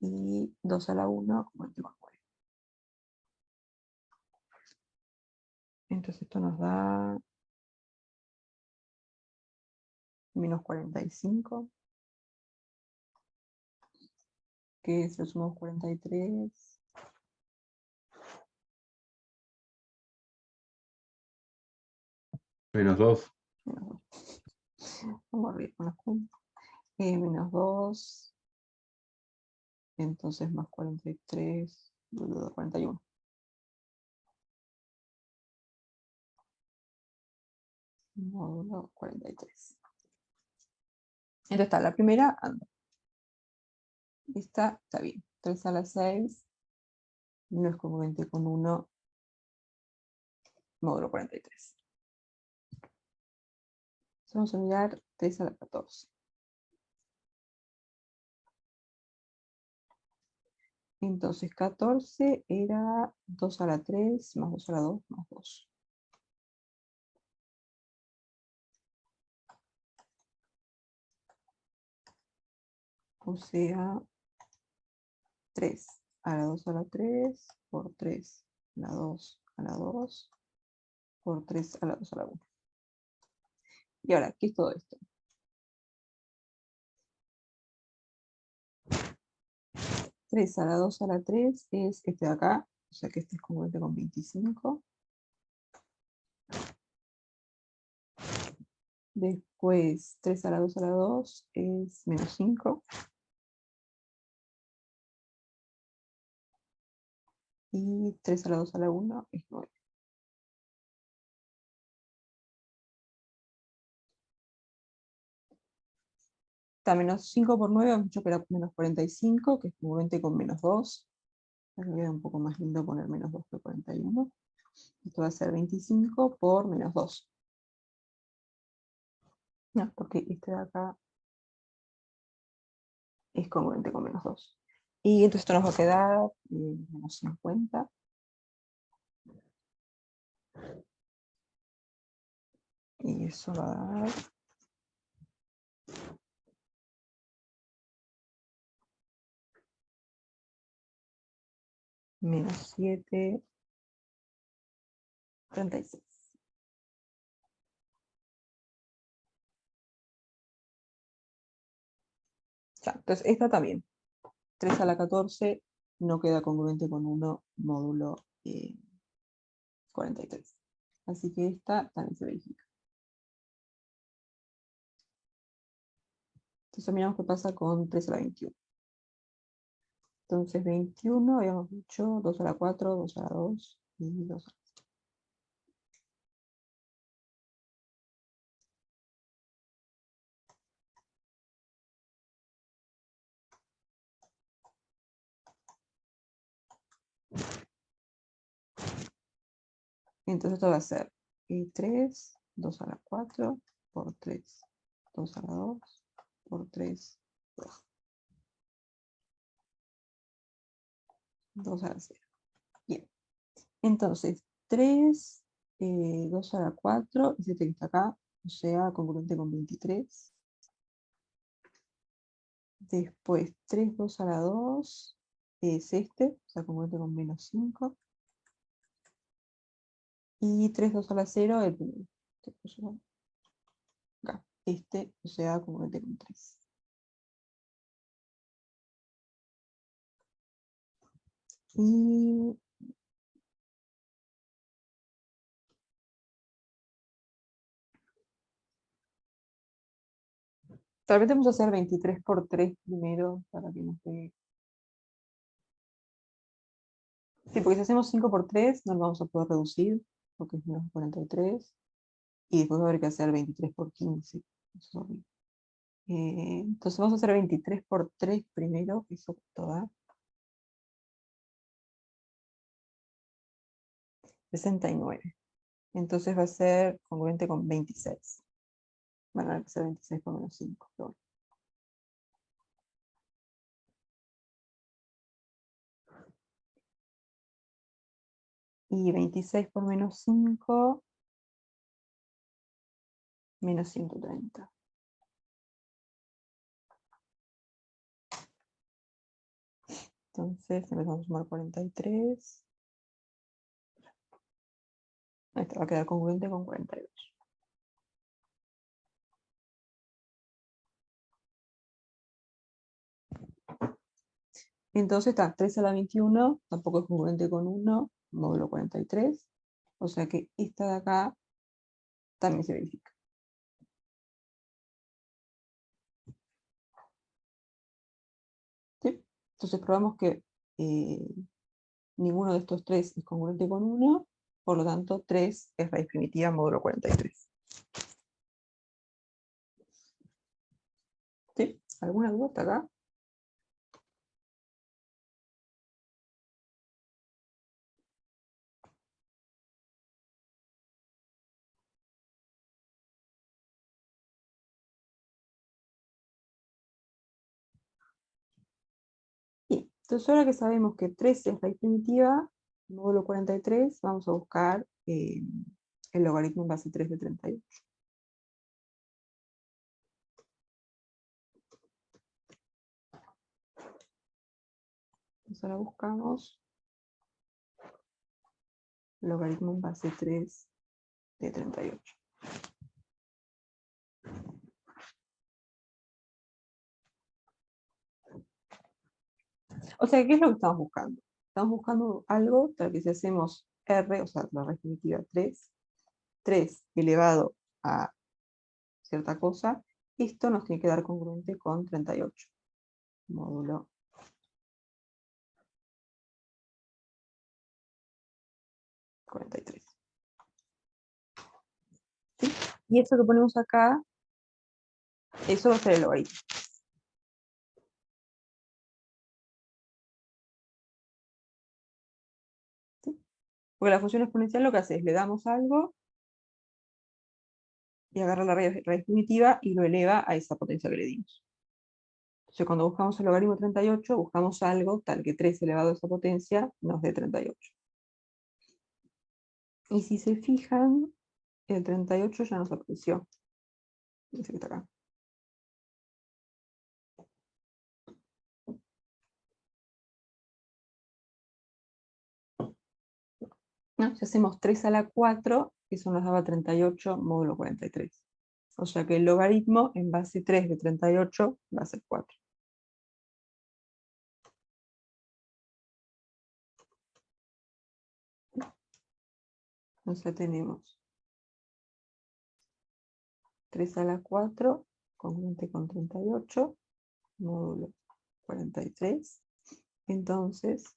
Y 2 a la 1 congruente con 9. Entonces esto nos da menos 45. Que si lo sumamos 43. Menos 2. Menos 2. Vamos a ver con las cuentas. Menos 2. Entonces más 43. 41. Módulo 43. Entonces está, la primera anda. Esta está bien. 3 a la 6 no es congruente con 1, módulo 43. Entonces vamos a mirar 3 a la 14. Entonces 14 era 2 a la 3 más 2 a la 2 más 2. O sea, 3 a la 2 a la 3 por 3 a la 2 a la 2 por 3 a la 2 a la 1. Y ahora, ¿qué es todo esto? 3 a la 2 a la 3 es este de acá, o sea que este es congruente con 25. Después 3 a la 2 a la 2 es menos 5. Y 3 a la 2 a la 1 es 9. Está menos 5 por 9, hemos dicho que era menos 45, que es congruente con menos 2. Me queda un poco más lindo poner menos 2 que 41. Esto va a ser 25 por menos 2. No, porque este de acá es congruente con menos 2. Y entonces esto nos va a quedar menos 50. Y eso va a dar menos 7, 36. Ya, entonces esta también. 3 a la 14 no queda congruente con 1 módulo 43. Así que esta también se verifica. Entonces miramos qué pasa con 3 a la 21. Entonces 21, habíamos dicho 2 a la 4, 2 a la 2 y 2 a la 3. Entonces esto va a ser 3, 2 a la 4, por 3, 2 a la 2, por 3, 2. 2 a la 0. Bien. Entonces, 3, 2 a la 4, es este que está acá, o sea, congruente con 23. Después, 3, 2 a la 2, es este, o sea, congruente con menos 5. Y 3, 2 a la 0, el primero. Acá, este, o sea, congruente con 3. Y tal vez vamos a hacer 23 por 3 primero, para que nos dé. Sí, porque si hacemos 5 por 3, no lo vamos a poder reducir, porque es menos 43. Y después va a haber que hacer 23 por 15. Eso es horrible. Entonces vamos a hacer 23 por 3 primero, eso cuánto da. 69. Entonces va a ser congruente con 26. Bueno, va a ser 26 por menos 5. Pero bueno. Y 26 por menos 5, menos 130. Entonces empezamos a sumar 43. Esta va a quedar congruente con 48. Entonces está 3 a la 21, tampoco es congruente con 1, módulo 43. O sea que esta de acá también se verifica. ¿Sí? Entonces probamos que ninguno de estos tres es congruente con 1, por lo tanto 3 es raíz primitiva módulo 43. ¿Sí? ¿Alguna duda hasta acá? Sí. Entonces ahora que sabemos que 3 es raíz primitiva, módulo 43, vamos a buscar el logaritmo en base 3 de 38. Entonces ahora buscamos logaritmo en base 3 de 38. O sea, ¿qué es lo que estamos buscando? Estamos buscando algo tal que si hacemos R, o sea, la raíz primitiva 3 elevado a cierta cosa, esto nos tiene que dar congruente con 38. Módulo 43. ¿Sí? Y eso que ponemos acá, eso va a ser el logaritmo. ¿Sí? Porque la función exponencial lo que hace es le damos algo y agarra la raíz primitiva y lo eleva a esa potencia que le dimos. Entonces cuando buscamos el logaritmo 38, buscamos algo tal que 3 elevado a esa potencia nos dé 38. Y si se fijan, el 38 ya nos apareció. Dice que está acá. ¿No? Si hacemos 3 a la 4, eso nos daba 38 módulo 43. O sea que el logaritmo en base 3 de 38 va a ser 4. Entonces tenemos 3 a la 4, congruente con 38, módulo 43. Entonces,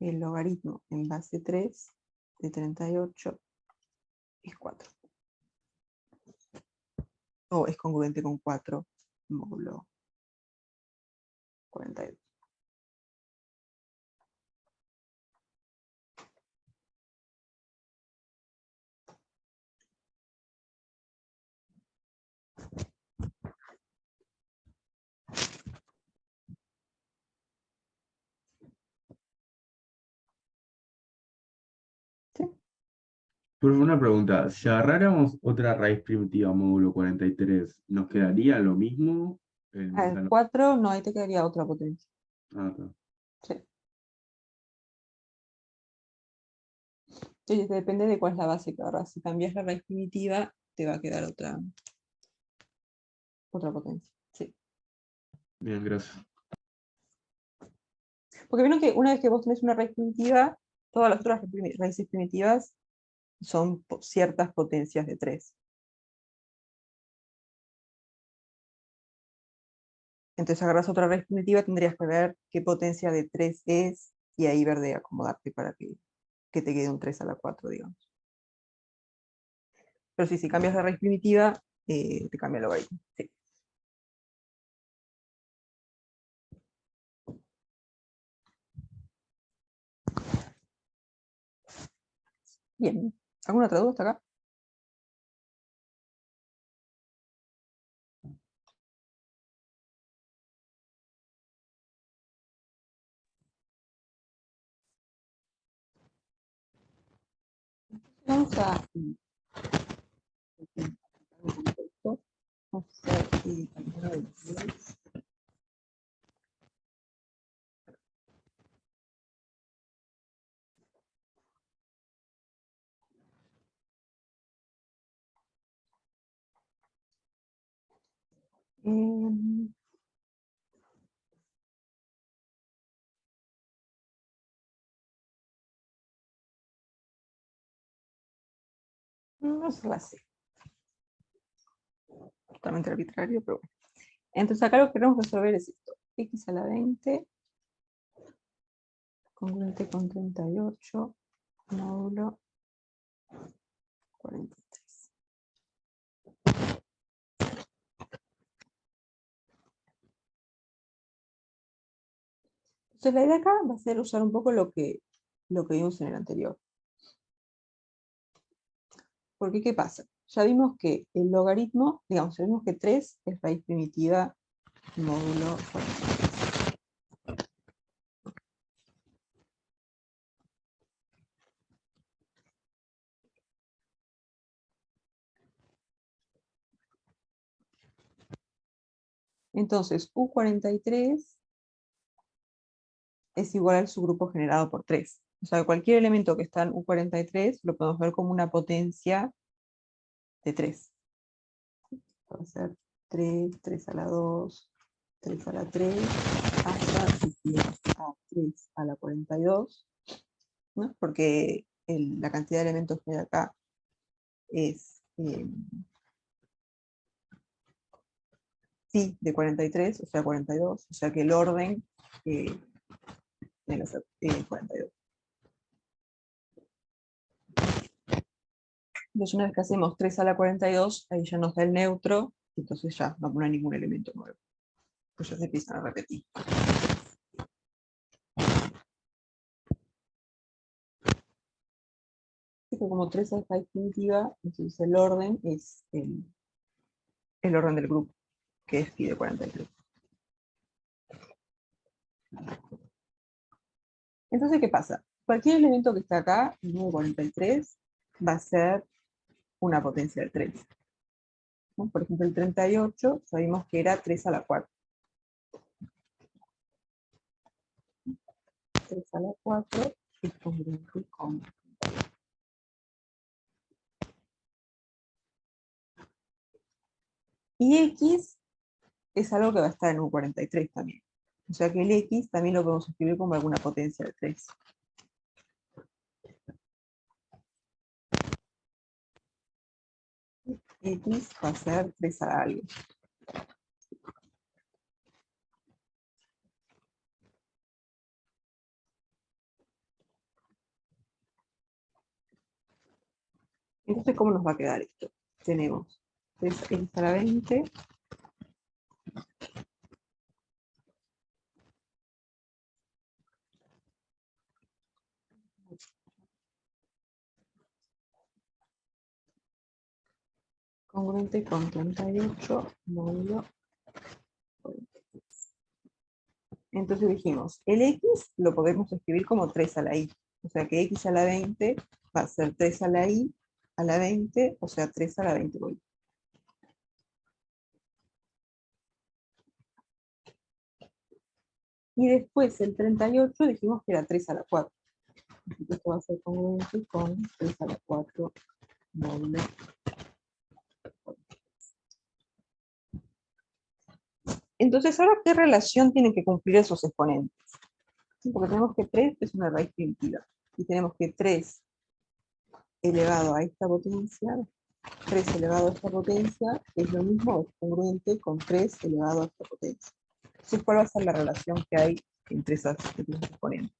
el logaritmo en base 3 de 38 es 4. O es congruente con 4, módulo 42. ¿Sí? Pero una pregunta, si agarráramos otra raíz primitiva módulo 43, ¿nos quedaría lo mismo? A O ver, sea, 4, no, ahí te quedaría otra potencia. está. Sí. Entonces depende de cuál es la base que agarras. Si cambias la raíz primitiva, te va a quedar otra potencia. Sí. Bien, gracias. Porque vieron que una vez que vos tenés una raíz primitiva, todas las otras raíces primitivas son ciertas potencias de 3. Entonces agarras otra raíz primitiva, tendrías que ver qué potencia de 3 es, y ahí ver de acomodarte para que te quede un 3 a la 4, digamos. Pero si cambias la raíz primitiva, te cambia el logaritmo. Sí. Bien. ¿Alguna otra duda hasta acá? Vamos a vamos a hacer cantidad de videos. No se la sé. Totalmente arbitrario, pero bueno. Entonces acá lo que queremos resolver es esto. X a la 20 congruente con 38 módulo 43. Entonces la idea acá va a ser usar un poco lo que vimos en el anterior. Porque ¿qué pasa? Ya vimos que el logaritmo, digamos, ya vimos que 3 es raíz primitiva módulo 43. Entonces, U43 es igual al subgrupo generado por 3. O sea, cualquier elemento que está en U43 lo podemos ver como una potencia de 3. Va a ser 3, 3 a la 2, 3 a la 3, hasta a 3 a la 42, ¿no? Porque la cantidad de elementos que hay acá es phi de 43, o sea 42, o sea que el orden tiene que ser 42. Entonces una vez que hacemos 3 a la 42, ahí ya nos da el neutro, entonces ya no hay ningún elemento nuevo. Pues ya se empiezan a repetir. Como 3 es raíz primitiva, entonces el orden es el orden del grupo, que es phi de 43. Entonces, ¿qué pasa? Cualquier elemento que está acá, el número 43, va a ser una potencia de 3. ¿No? Por ejemplo, el 38, sabemos que era 3 a la 4. 3 a la 4 es congruente con... Y X es algo que va a estar en un 43 también. O sea que el X también lo podemos escribir como alguna potencia de 3. X va a ser 3 a algo. Entonces, ¿cómo nos va a quedar esto? Tenemos 3x a la 20 congruente con 38 módulo 43. Entonces dijimos, el X lo podemos escribir como 3 a la I. O sea que X a la 20 va a ser 3 a la I a la 20, o sea 3 a la 20 vueltas. Y después el 38 dijimos que era 3 a la 4. Entonces esto va a ser congruente con 3 a la 4 módulo. Entonces, ¿ahora qué relación tienen que cumplir esos exponentes? Porque tenemos que 3 es una raíz primitiva. Y tenemos que 3 elevado a esta potencia, 3 elevado a esta potencia, es lo mismo, es congruente con 3 elevado a esta potencia. Entonces, ¿cuál va a ser la relación que hay entre esos exponentes?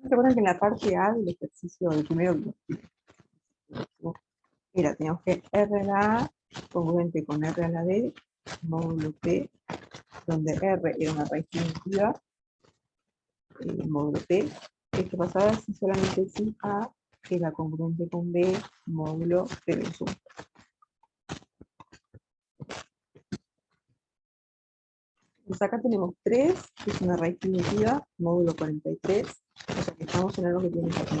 Recuerden que en la parte A del ejercicio del primero era, teníamos que R a la A congruente con R a la D módulo P, donde R era una raíz primitiva, módulo P. Esto pasaba si solamente si A era congruente con B, módulo P menos 1. Pues acá tenemos 3, que es una raíz primitiva, módulo 43, o sea que estamos en algo que tiene aquí.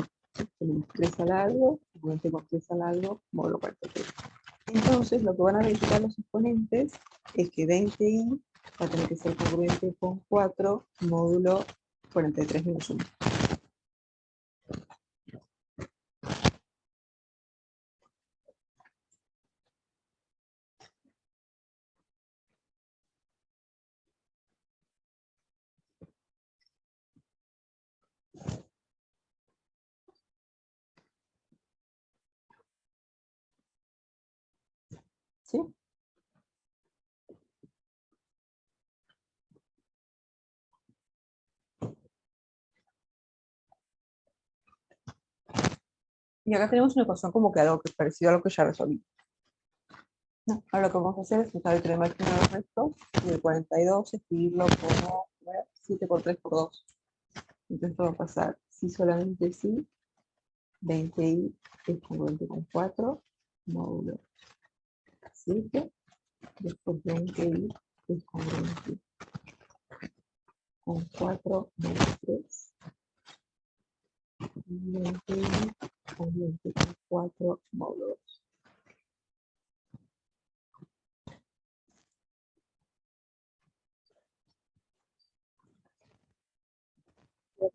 Tenemos 3 al algo, congruente con 3 al algo, módulo 43. Entonces lo que van a verificar los exponentes es que 20i va a tener que ser congruente con 4, módulo 43 menos 1. ¿Sí? Y acá tenemos una ecuación como que algo que es parecido a lo que ya resolví. No, ahora lo que vamos a hacer es usar el telemático de los restos y el 42 escribirlo como 7 por 3 por 2. Entonces esto va a pasar si solamente si 20i es congruente con 4, módulo 7, después 20i es congruente con 4 módulo 3, y 20i congruente con 4 módulo 2.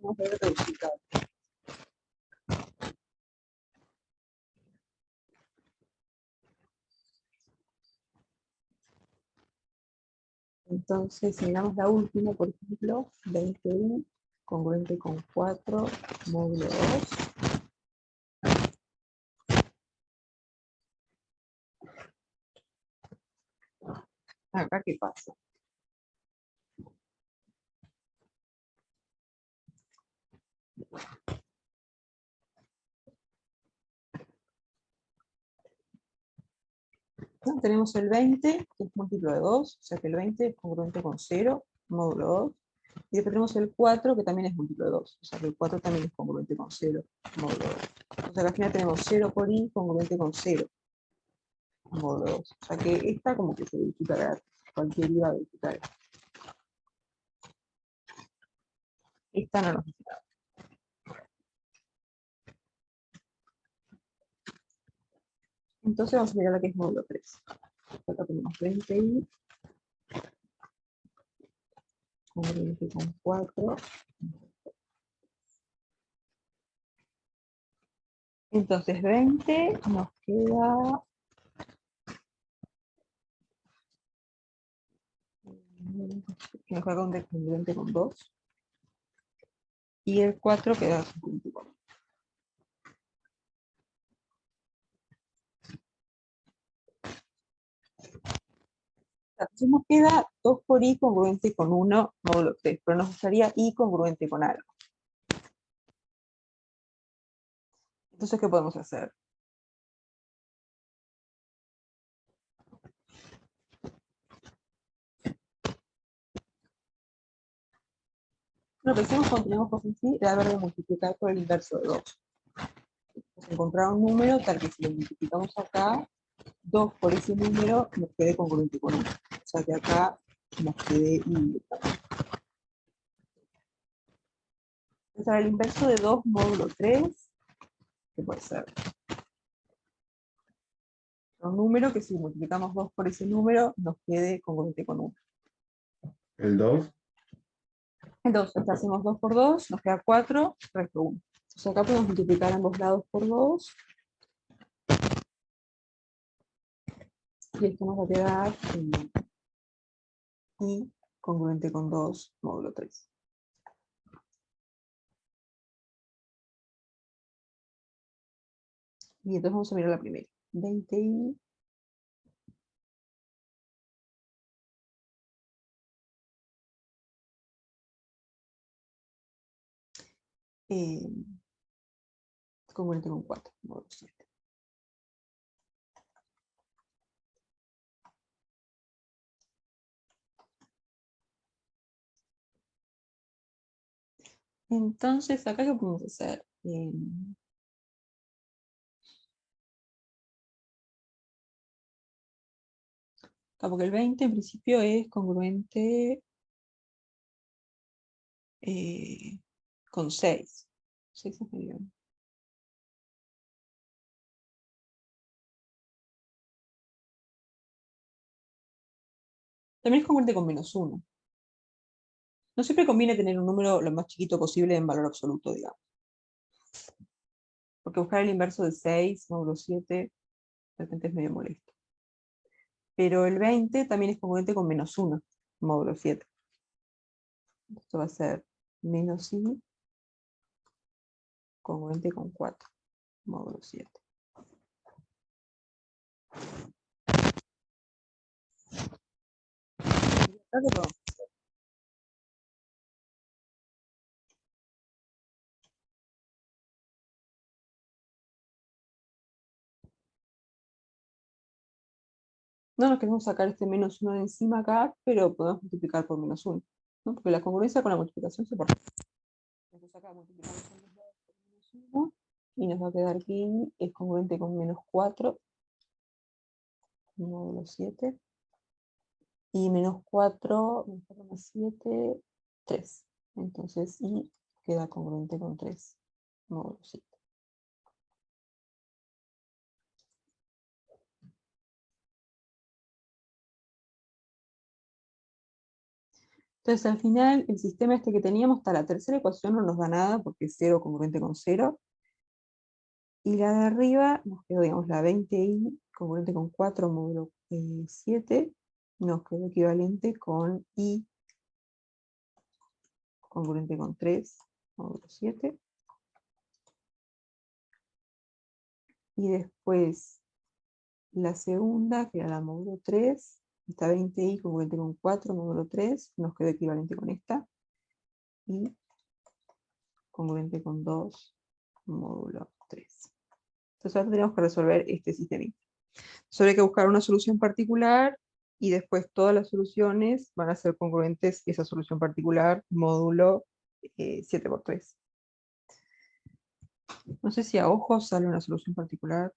Vamos a ver el resultado. Entonces, si miramos la última, por ejemplo, 20i congruente con 4 módulo 2. Acá, ¿qué pasa? ¿No? Tenemos el 20, que es múltiplo de 2, o sea que el 20 es congruente con 0, módulo 2. Y después tenemos el 4, que también es múltiplo de 2, o sea que el 4 también es congruente con 0, módulo 2. O sea que al final tenemos 0 por i congruente con 0, módulo 2. O sea que esta como que se verificará, cualquier i va a verificar. Esta no nos dice. Entonces vamos a mirar la que es módulo 3. Acá tenemos 20i congruente con 4. Entonces 20 nos queda... que nos queda congruente con 2. Y el 4 queda 54. Entonces nos queda 2 por i congruente con 1 módulo 3, pero nos gustaría i congruente con algo. Entonces, ¿qué podemos hacer? Lo que hacemos cuando tenemos cosas así es haber de multiplicar por el inverso de 2. Entonces, encontrar un número tal que si lo multiplicamos acá, 2 por ese número nos quede congruente con 1. O sea que acá nos quede i. Entonces, ahora el inverso de 2 módulo 3, ¿qué puede ser? Un número que si multiplicamos 2 por ese número nos quede congruente con 1. ¿El 2? Entonces hacemos 2 por 2, nos queda 4, resto 1. Entonces acá podemos multiplicar ambos lados por 2. Y esto nos va a quedar i congruente con 2 módulo 3. Y entonces vamos a mirar la primera. 20i congruente con 4 módulo 7. Entonces, acá qué podemos hacer. Porque el 20 en principio es congruente con 6. 6 es medio. También es congruente con -1. No siempre conviene tener un número lo más chiquito posible en valor absoluto, digamos. Porque buscar el inverso de 6, módulo 7, de repente es medio molesto. Pero el 20 también es congruente con -1, módulo 7. Esto va a ser menos i congruente con 4, módulo 7. ¿Y acá qué podemos hacer? No nos queremos sacar este -1 de encima acá, pero podemos multiplicar por -1, ¿no? Porque la congruencia con la multiplicación se porta. Entonces acá multiplicamos con los lados por -1 y nos va a quedar que i es congruente con -4, módulo 7. Y -4 más 7, 3. Entonces i queda congruente con 3, módulo 7. Entonces al final el sistema este que teníamos, hasta la tercera ecuación no nos da nada porque es 0 congruente con 0. Y la de arriba nos quedó, digamos, la 20i congruente con 4 módulo 7, nos quedó equivalente con i congruente con 3 módulo 7. Y después la segunda, que era la módulo 3, esta 20i congruente con 4 módulo 3, nos quedó equivalente con esta. Y congruente con 2 módulo 3. Entonces ahora tenemos que resolver este sistemita. Solo hay que buscar una solución particular y después todas las soluciones van a ser congruentes esa solución particular módulo 7 por 3. No sé si a ojo sale una solución particular.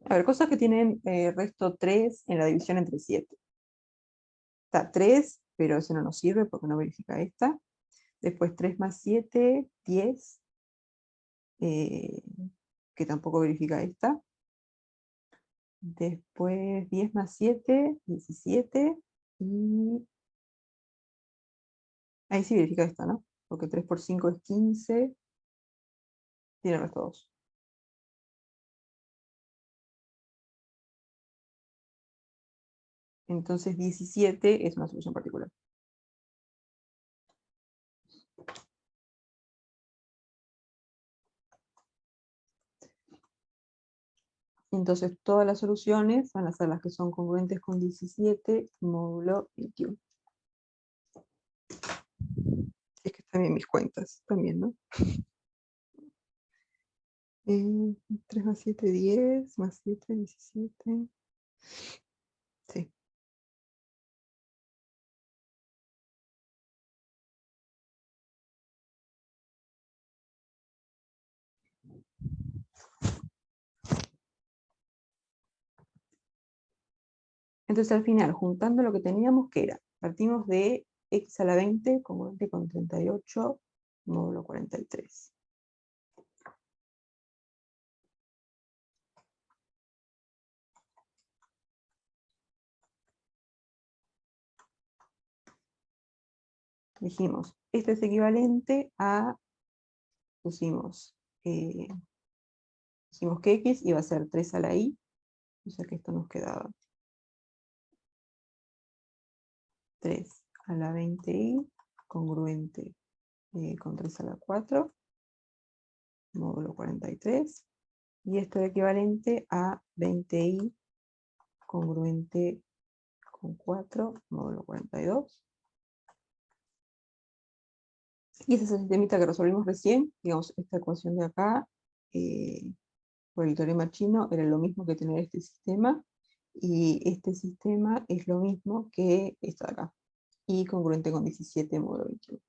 A ver, cosas que tienen resto 3 en la división entre 7. Está 3, pero ese no nos sirve porque no verifica esta. Después 3 más 7, 10, que tampoco verifica esta. Después 10 más 7, 17. Y ahí sí verifica esta, ¿no? Porque 3 por 5 es 15. Tiene resto 2. Entonces 17 es una solución particular. Entonces todas las soluciones van a ser las que son congruentes con 17 módulo 21. Es que están bien mis cuentas, también, ¿no? 3 más 7, 10, más 7, 17. Sí. Entonces al final, juntando lo que teníamos, que era, partimos de x a la 20 congruente con 38 módulo 43. Dijimos, esto es equivalente a, pusimos que x iba a ser 3 a la i, o sea que esto nos quedaba 3 a la 20i congruente con 3 a la 4, módulo 43, y esto es equivalente a 20i congruente con 4, módulo 42. Y ese es el sistemita que resolvimos recién, digamos, esta ecuación de acá, por el teorema chino, era lo mismo que tener este sistema, y este sistema es lo mismo que esta de acá, y congruente con 17 módulo 21.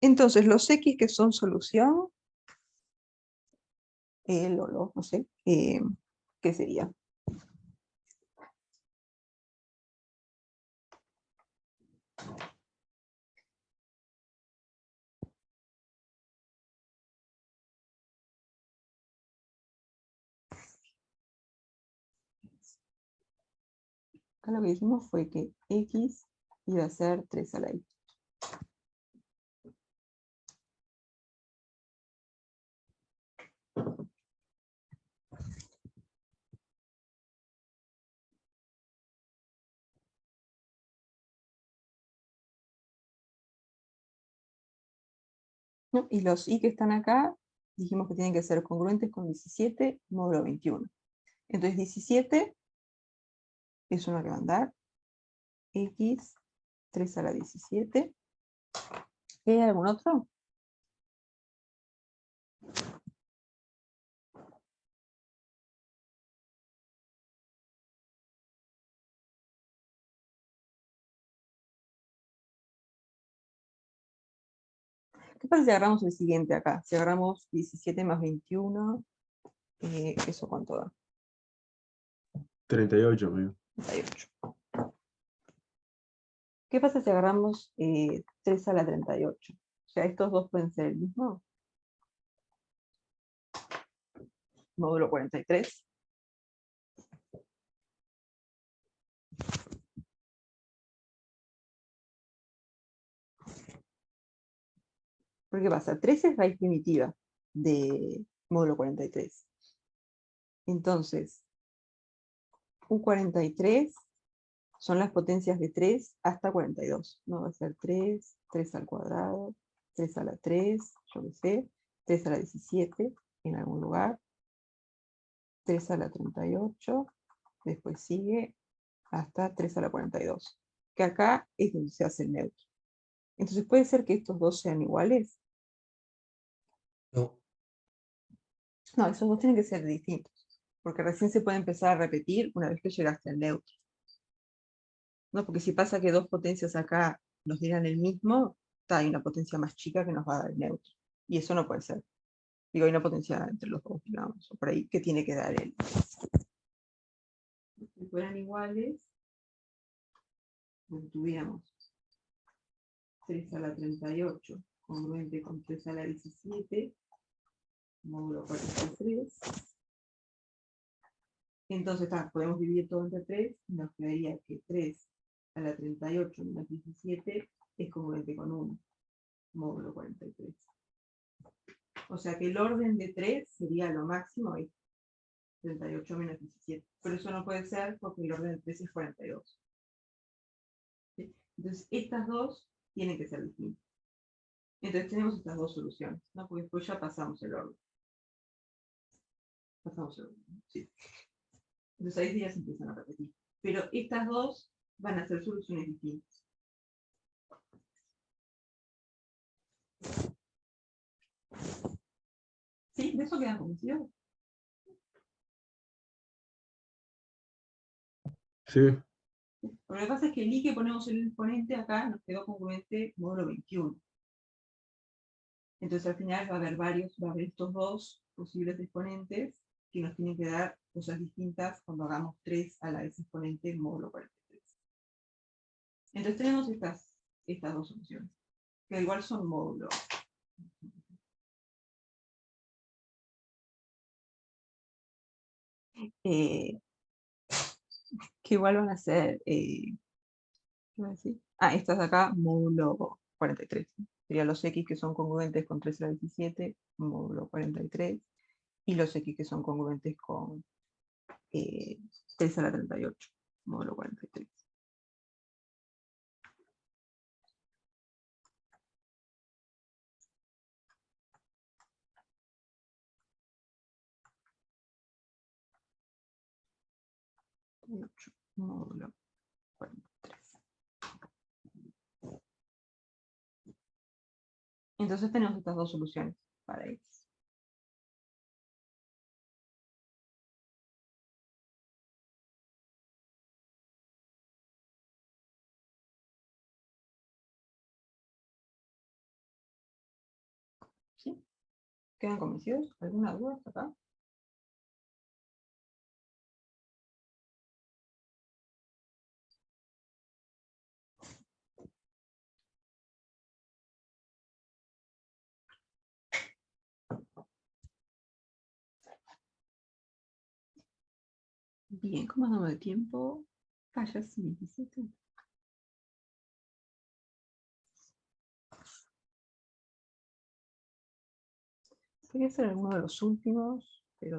Entonces, los X que son solución, no sé, ¿qué sería? Acá lo que dijimos fue que X iba a ser 3 a la X. ¿No? Y los Y que están acá, dijimos que tienen que ser congruentes con 17 módulo 21. Entonces 17 es uno que va a andar, X, 3 a la 17. ¿Hay algún otro? ¿Qué pasa si agarramos el siguiente acá? Si agarramos 17 más 21, ¿eso cuánto da? 38, amigo. 38. ¿Qué pasa si agarramos 3 a la 38? O sea, estos dos pueden ser el mismo. Módulo 43. ¿Por qué pasa? 3 es raíz primitiva de módulo 43. Entonces, un 43 son las potencias de 3 hasta 42. No va a ser 3, 3 al cuadrado, 3 a la 3, yo qué sé, 3 a la 17 en algún lugar, 3 a la 38, después sigue hasta 3 a la 42, que acá es donde se hace el neutro. Entonces, ¿puede ser que estos dos sean iguales? No. No, esos dos tienen que ser distintos, porque recién se puede empezar a repetir una vez que llegaste al neutro. ¿No? Porque si pasa que dos potencias acá nos dieran el mismo, hay una potencia más chica que nos va a dar el neutro. Y eso no puede ser. Digo, hay una potencia entre los dos, digamos, o por ahí, que tiene que dar él. Si fueran iguales, tuviéramos 3 a la 38, congruente con 3 a la 17, módulo 43. Entonces, podemos dividir todo entre 3, y nos quedaría que 3 a la 38 menos 17 es congruente con 1, módulo 43. O sea que el orden de 3 sería lo máximo, 38 menos 17. Pero eso no puede ser porque el orden de 3 es 42. ¿Sí? Entonces, estas dos tienen que ser distintas. Entonces tenemos estas dos soluciones, ¿no? Porque después ya pasamos el orden. Pasamos el orden, ¿sí? Entonces ahí ya se empiezan a repetir. Pero estas dos van a ser soluciones distintas. ¿Sí? ¿De eso quedan convencidos? Sí, Lo que pasa es que el I que ponemos en el exponente acá nos quedó congruente módulo 21. Entonces al final va a haber estos dos posibles exponentes que nos tienen que dar cosas distintas cuando hagamos 3 a la vez exponente módulo 43. Entonces tenemos estas dos soluciones, que igual son módulos. Que igual van a ser, ¿qué voy a decir? Estas de acá, módulo 43. Serían los X que son congruentes con 3 a la 17, módulo 43, y los X que son congruentes con 3 a la 38, módulo 43. 38 módulo 43. Entonces tenemos estas dos soluciones para X. ¿Sí? ¿Quedan convencidos? ¿Alguna duda hasta acá? Bien, ¿cómo andamos de tiempo? Ya sí, 17. Quería hacer alguno de los últimos, pero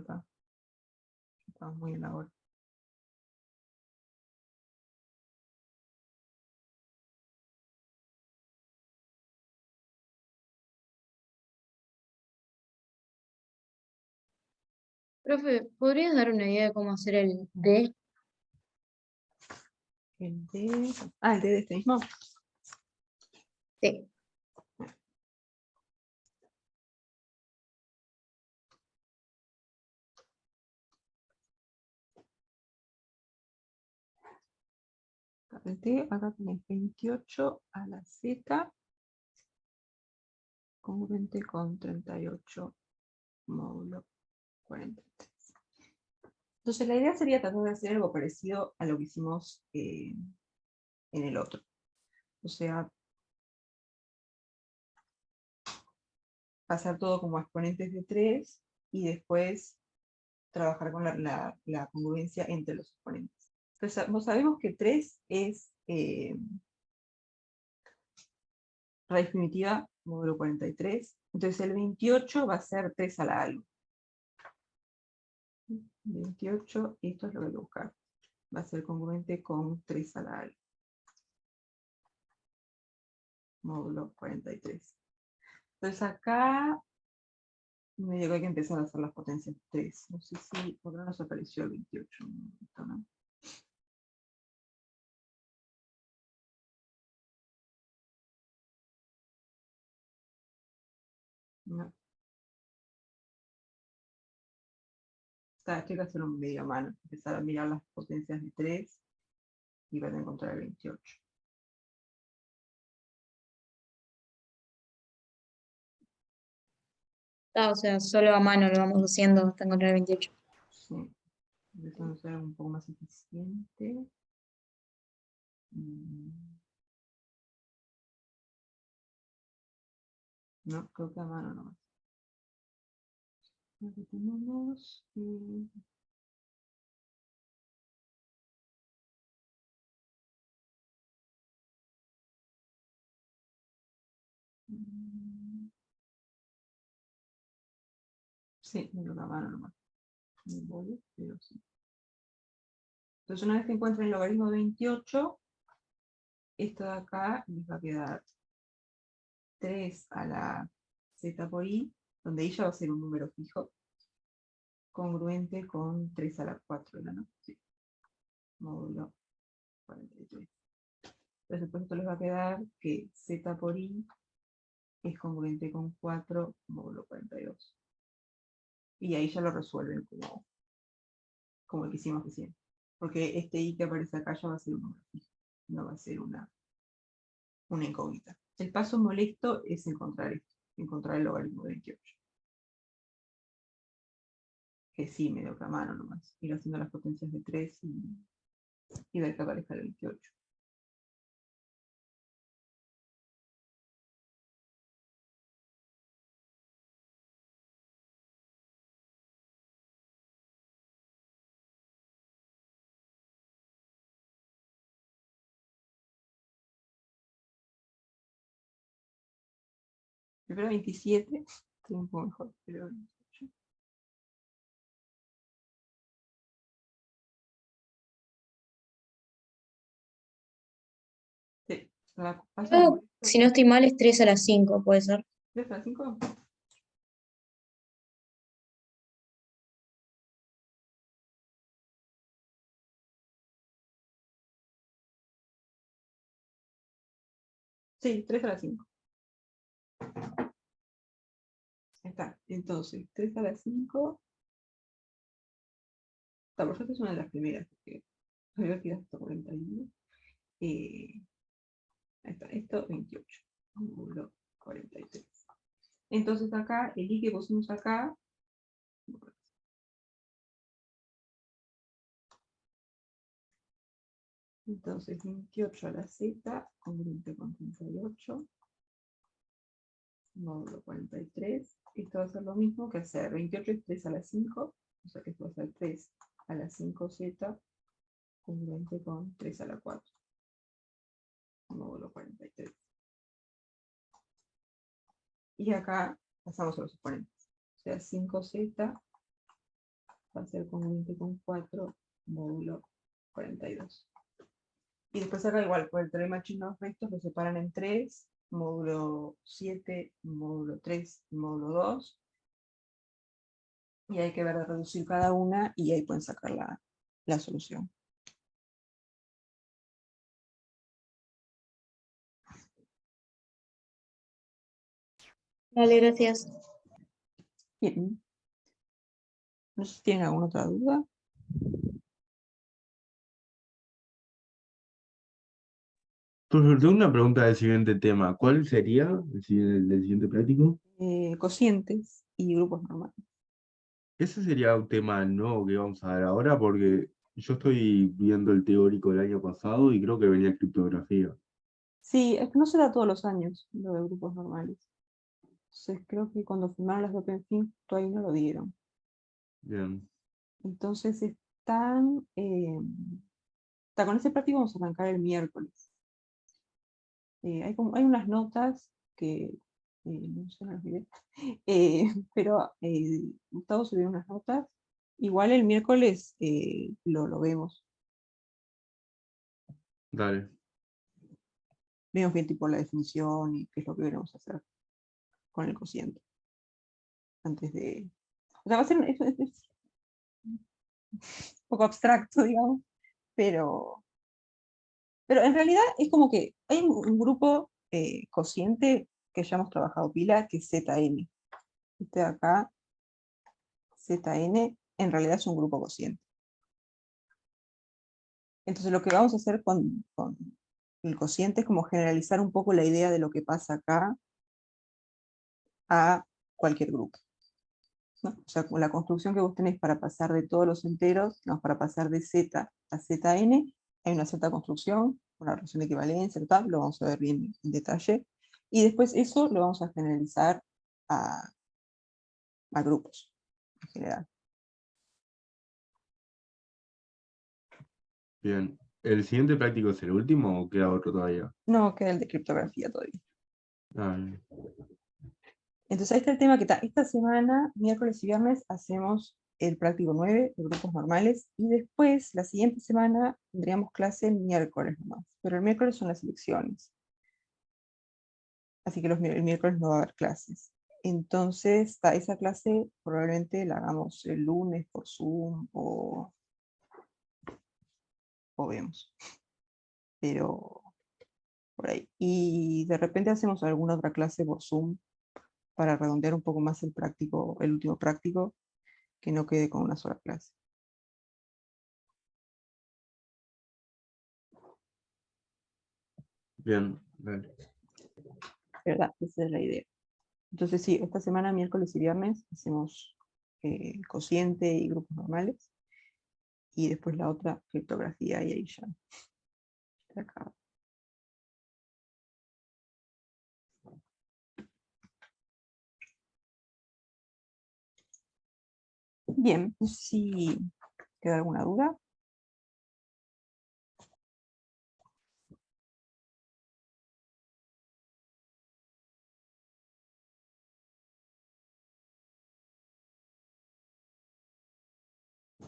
estamos muy en la hora. Profe, ¿podrías dar una idea de cómo hacer el D? El de... Ah, el de este mismo. Sí. El D, acá tenés 28 a la Z, congruente con 38 módulo 43. Entonces la idea sería tratar de hacer algo parecido a lo que hicimos en el otro. O sea, pasar todo como exponentes de 3 y después trabajar con la congruencia entre los exponentes. Entonces, sabemos que 3 es raíz primitiva módulo 43. Entonces el 28 va a ser 3 a la algo. 28, esto es lo que hay que buscar. Va a ser congruente con 3 a la algo. Módulo 43. Entonces acá medio que hay que empezar a hacer las potencias 3. No sé si por qué nos apareció el 28. ¿No? No. Esto hay que hacer un medio a mano. Empezar a mirar las potencias de 3 y van a encontrar el 28. O sea, solo a mano lo vamos haciendo hasta encontrar el 28. Sí. Empezando a ser un poco más eficiente. No, creo que a mano nomás. Aquí tenemos. Sí, me lo a mano nomás. No voy, pero sí. Entonces, una vez que encuentren el logaritmo de 28, esto de acá les va a quedar 3 a la z por i, donde i ya va a ser un número fijo, congruente con 3 a la 4, ¿no? Sí. Módulo 43. Entonces, por esto les va a quedar que z por i es congruente con 4 módulo 42. Y ahí ya lo resuelven como el que hicimos recién. Porque este i que aparece acá ya va a ser un número fijo, no va a ser una incógnita. El paso molesto es encontrar esto, encontrar el logaritmo de 28. Que sí, medio que a mano nomás. Ir haciendo las potencias de 3 y ver que aparezca el 28. Primero 27, estoy un poco mejor, pero 28. Sí, paso Creo, molesto. si no estoy mal, es 3 a las 5, puede ser. 3 a la 5. Sí, 3 a la 5. Está. Entonces, 3 a la 5. Está, por suerte es una de las primeras, porque voy a tirar hasta 41. Ahí está, esto 28. Módulo 43. Entonces acá, el i que pusimos acá, entonces 28 a la z, congruente con 38, módulo 43. Esto va a ser lo mismo que hacer 28 es 3 a la 5, o sea que esto va a ser 3 a la 5z, congruente con 3 a la 4, módulo 43. Y acá pasamos a los exponentes. O sea, 5z va a ser congruente con 4, módulo 42. Y después acá igual, por el teorema de chinos rectos, lo separan en 3, módulo 7, módulo 3 y módulo 2. Y hay que ver de reducir cada una y ahí pueden sacar la solución. Vale, gracias. Bien. No sé si tienen alguna otra duda. Profesor, tengo una pregunta del siguiente tema. ¿Cuál sería el siguiente práctico? Cocientes y grupos normales. Ese sería un tema nuevo que vamos a ver ahora porque yo estoy viendo el teórico del año pasado y creo que venía criptografía. Sí, es que no se da todos los años lo de grupos normales. Entonces creo que cuando firmaron las de OpenFin todavía no lo dieron. Bien, Entonces con ese práctico vamos a arrancar el miércoles. Hay unas notas que no sé, no las miré. Pero Gustavo subió unas notas. Igual el miércoles lo vemos. dale. Vemos bien tipo la definición y qué es lo que queremos hacer con el cociente. Antes de. O sea, va a ser es un poco abstracto, digamos, pero en realidad es como que hay un grupo cociente que ya hemos trabajado pila, que es ZN. Este de acá, ZN, en realidad es un grupo cociente. Entonces lo que vamos a hacer con el cociente es como generalizar un poco la idea de lo que pasa acá a cualquier grupo, ¿no? O sea, con la construcción que vos tenés para pasar de todos los enteros, digamos, para pasar de Z a ZN, hay una cierta construcción, una relación de equivalencia, tal, lo vamos a ver bien en detalle, y después eso lo vamos a generalizar a grupos en general. Bien. ¿El siguiente práctico es el último o queda otro todavía? No queda el de criptografía todavía. Ah, bien. Entonces ahí está el tema que esta semana, miércoles y viernes, hacemos el práctico 9 de grupos normales, y después, la siguiente semana, tendríamos clase el miércoles nomás, pero el miércoles son las elecciones. Así que el miércoles no va a haber clases. Entonces, esa clase probablemente la hagamos el lunes por Zoom o vemos. Pero por ahí. Y de repente hacemos alguna otra clase por Zoom para redondear un poco más el práctico, el último práctico, que no quede con una sola clase. Bien, dale. ¿Verdad? Esa es la idea. Entonces sí, esta semana, miércoles y viernes, hacemos cociente y grupos normales. Y después la otra, criptografía, y ahí ya se acaba. Bien, no sé si queda alguna duda.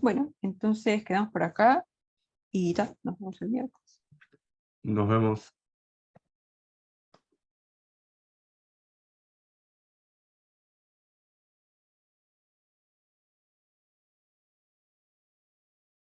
Bueno, entonces quedamos por acá y nos vemos el miércoles. Nos vemos.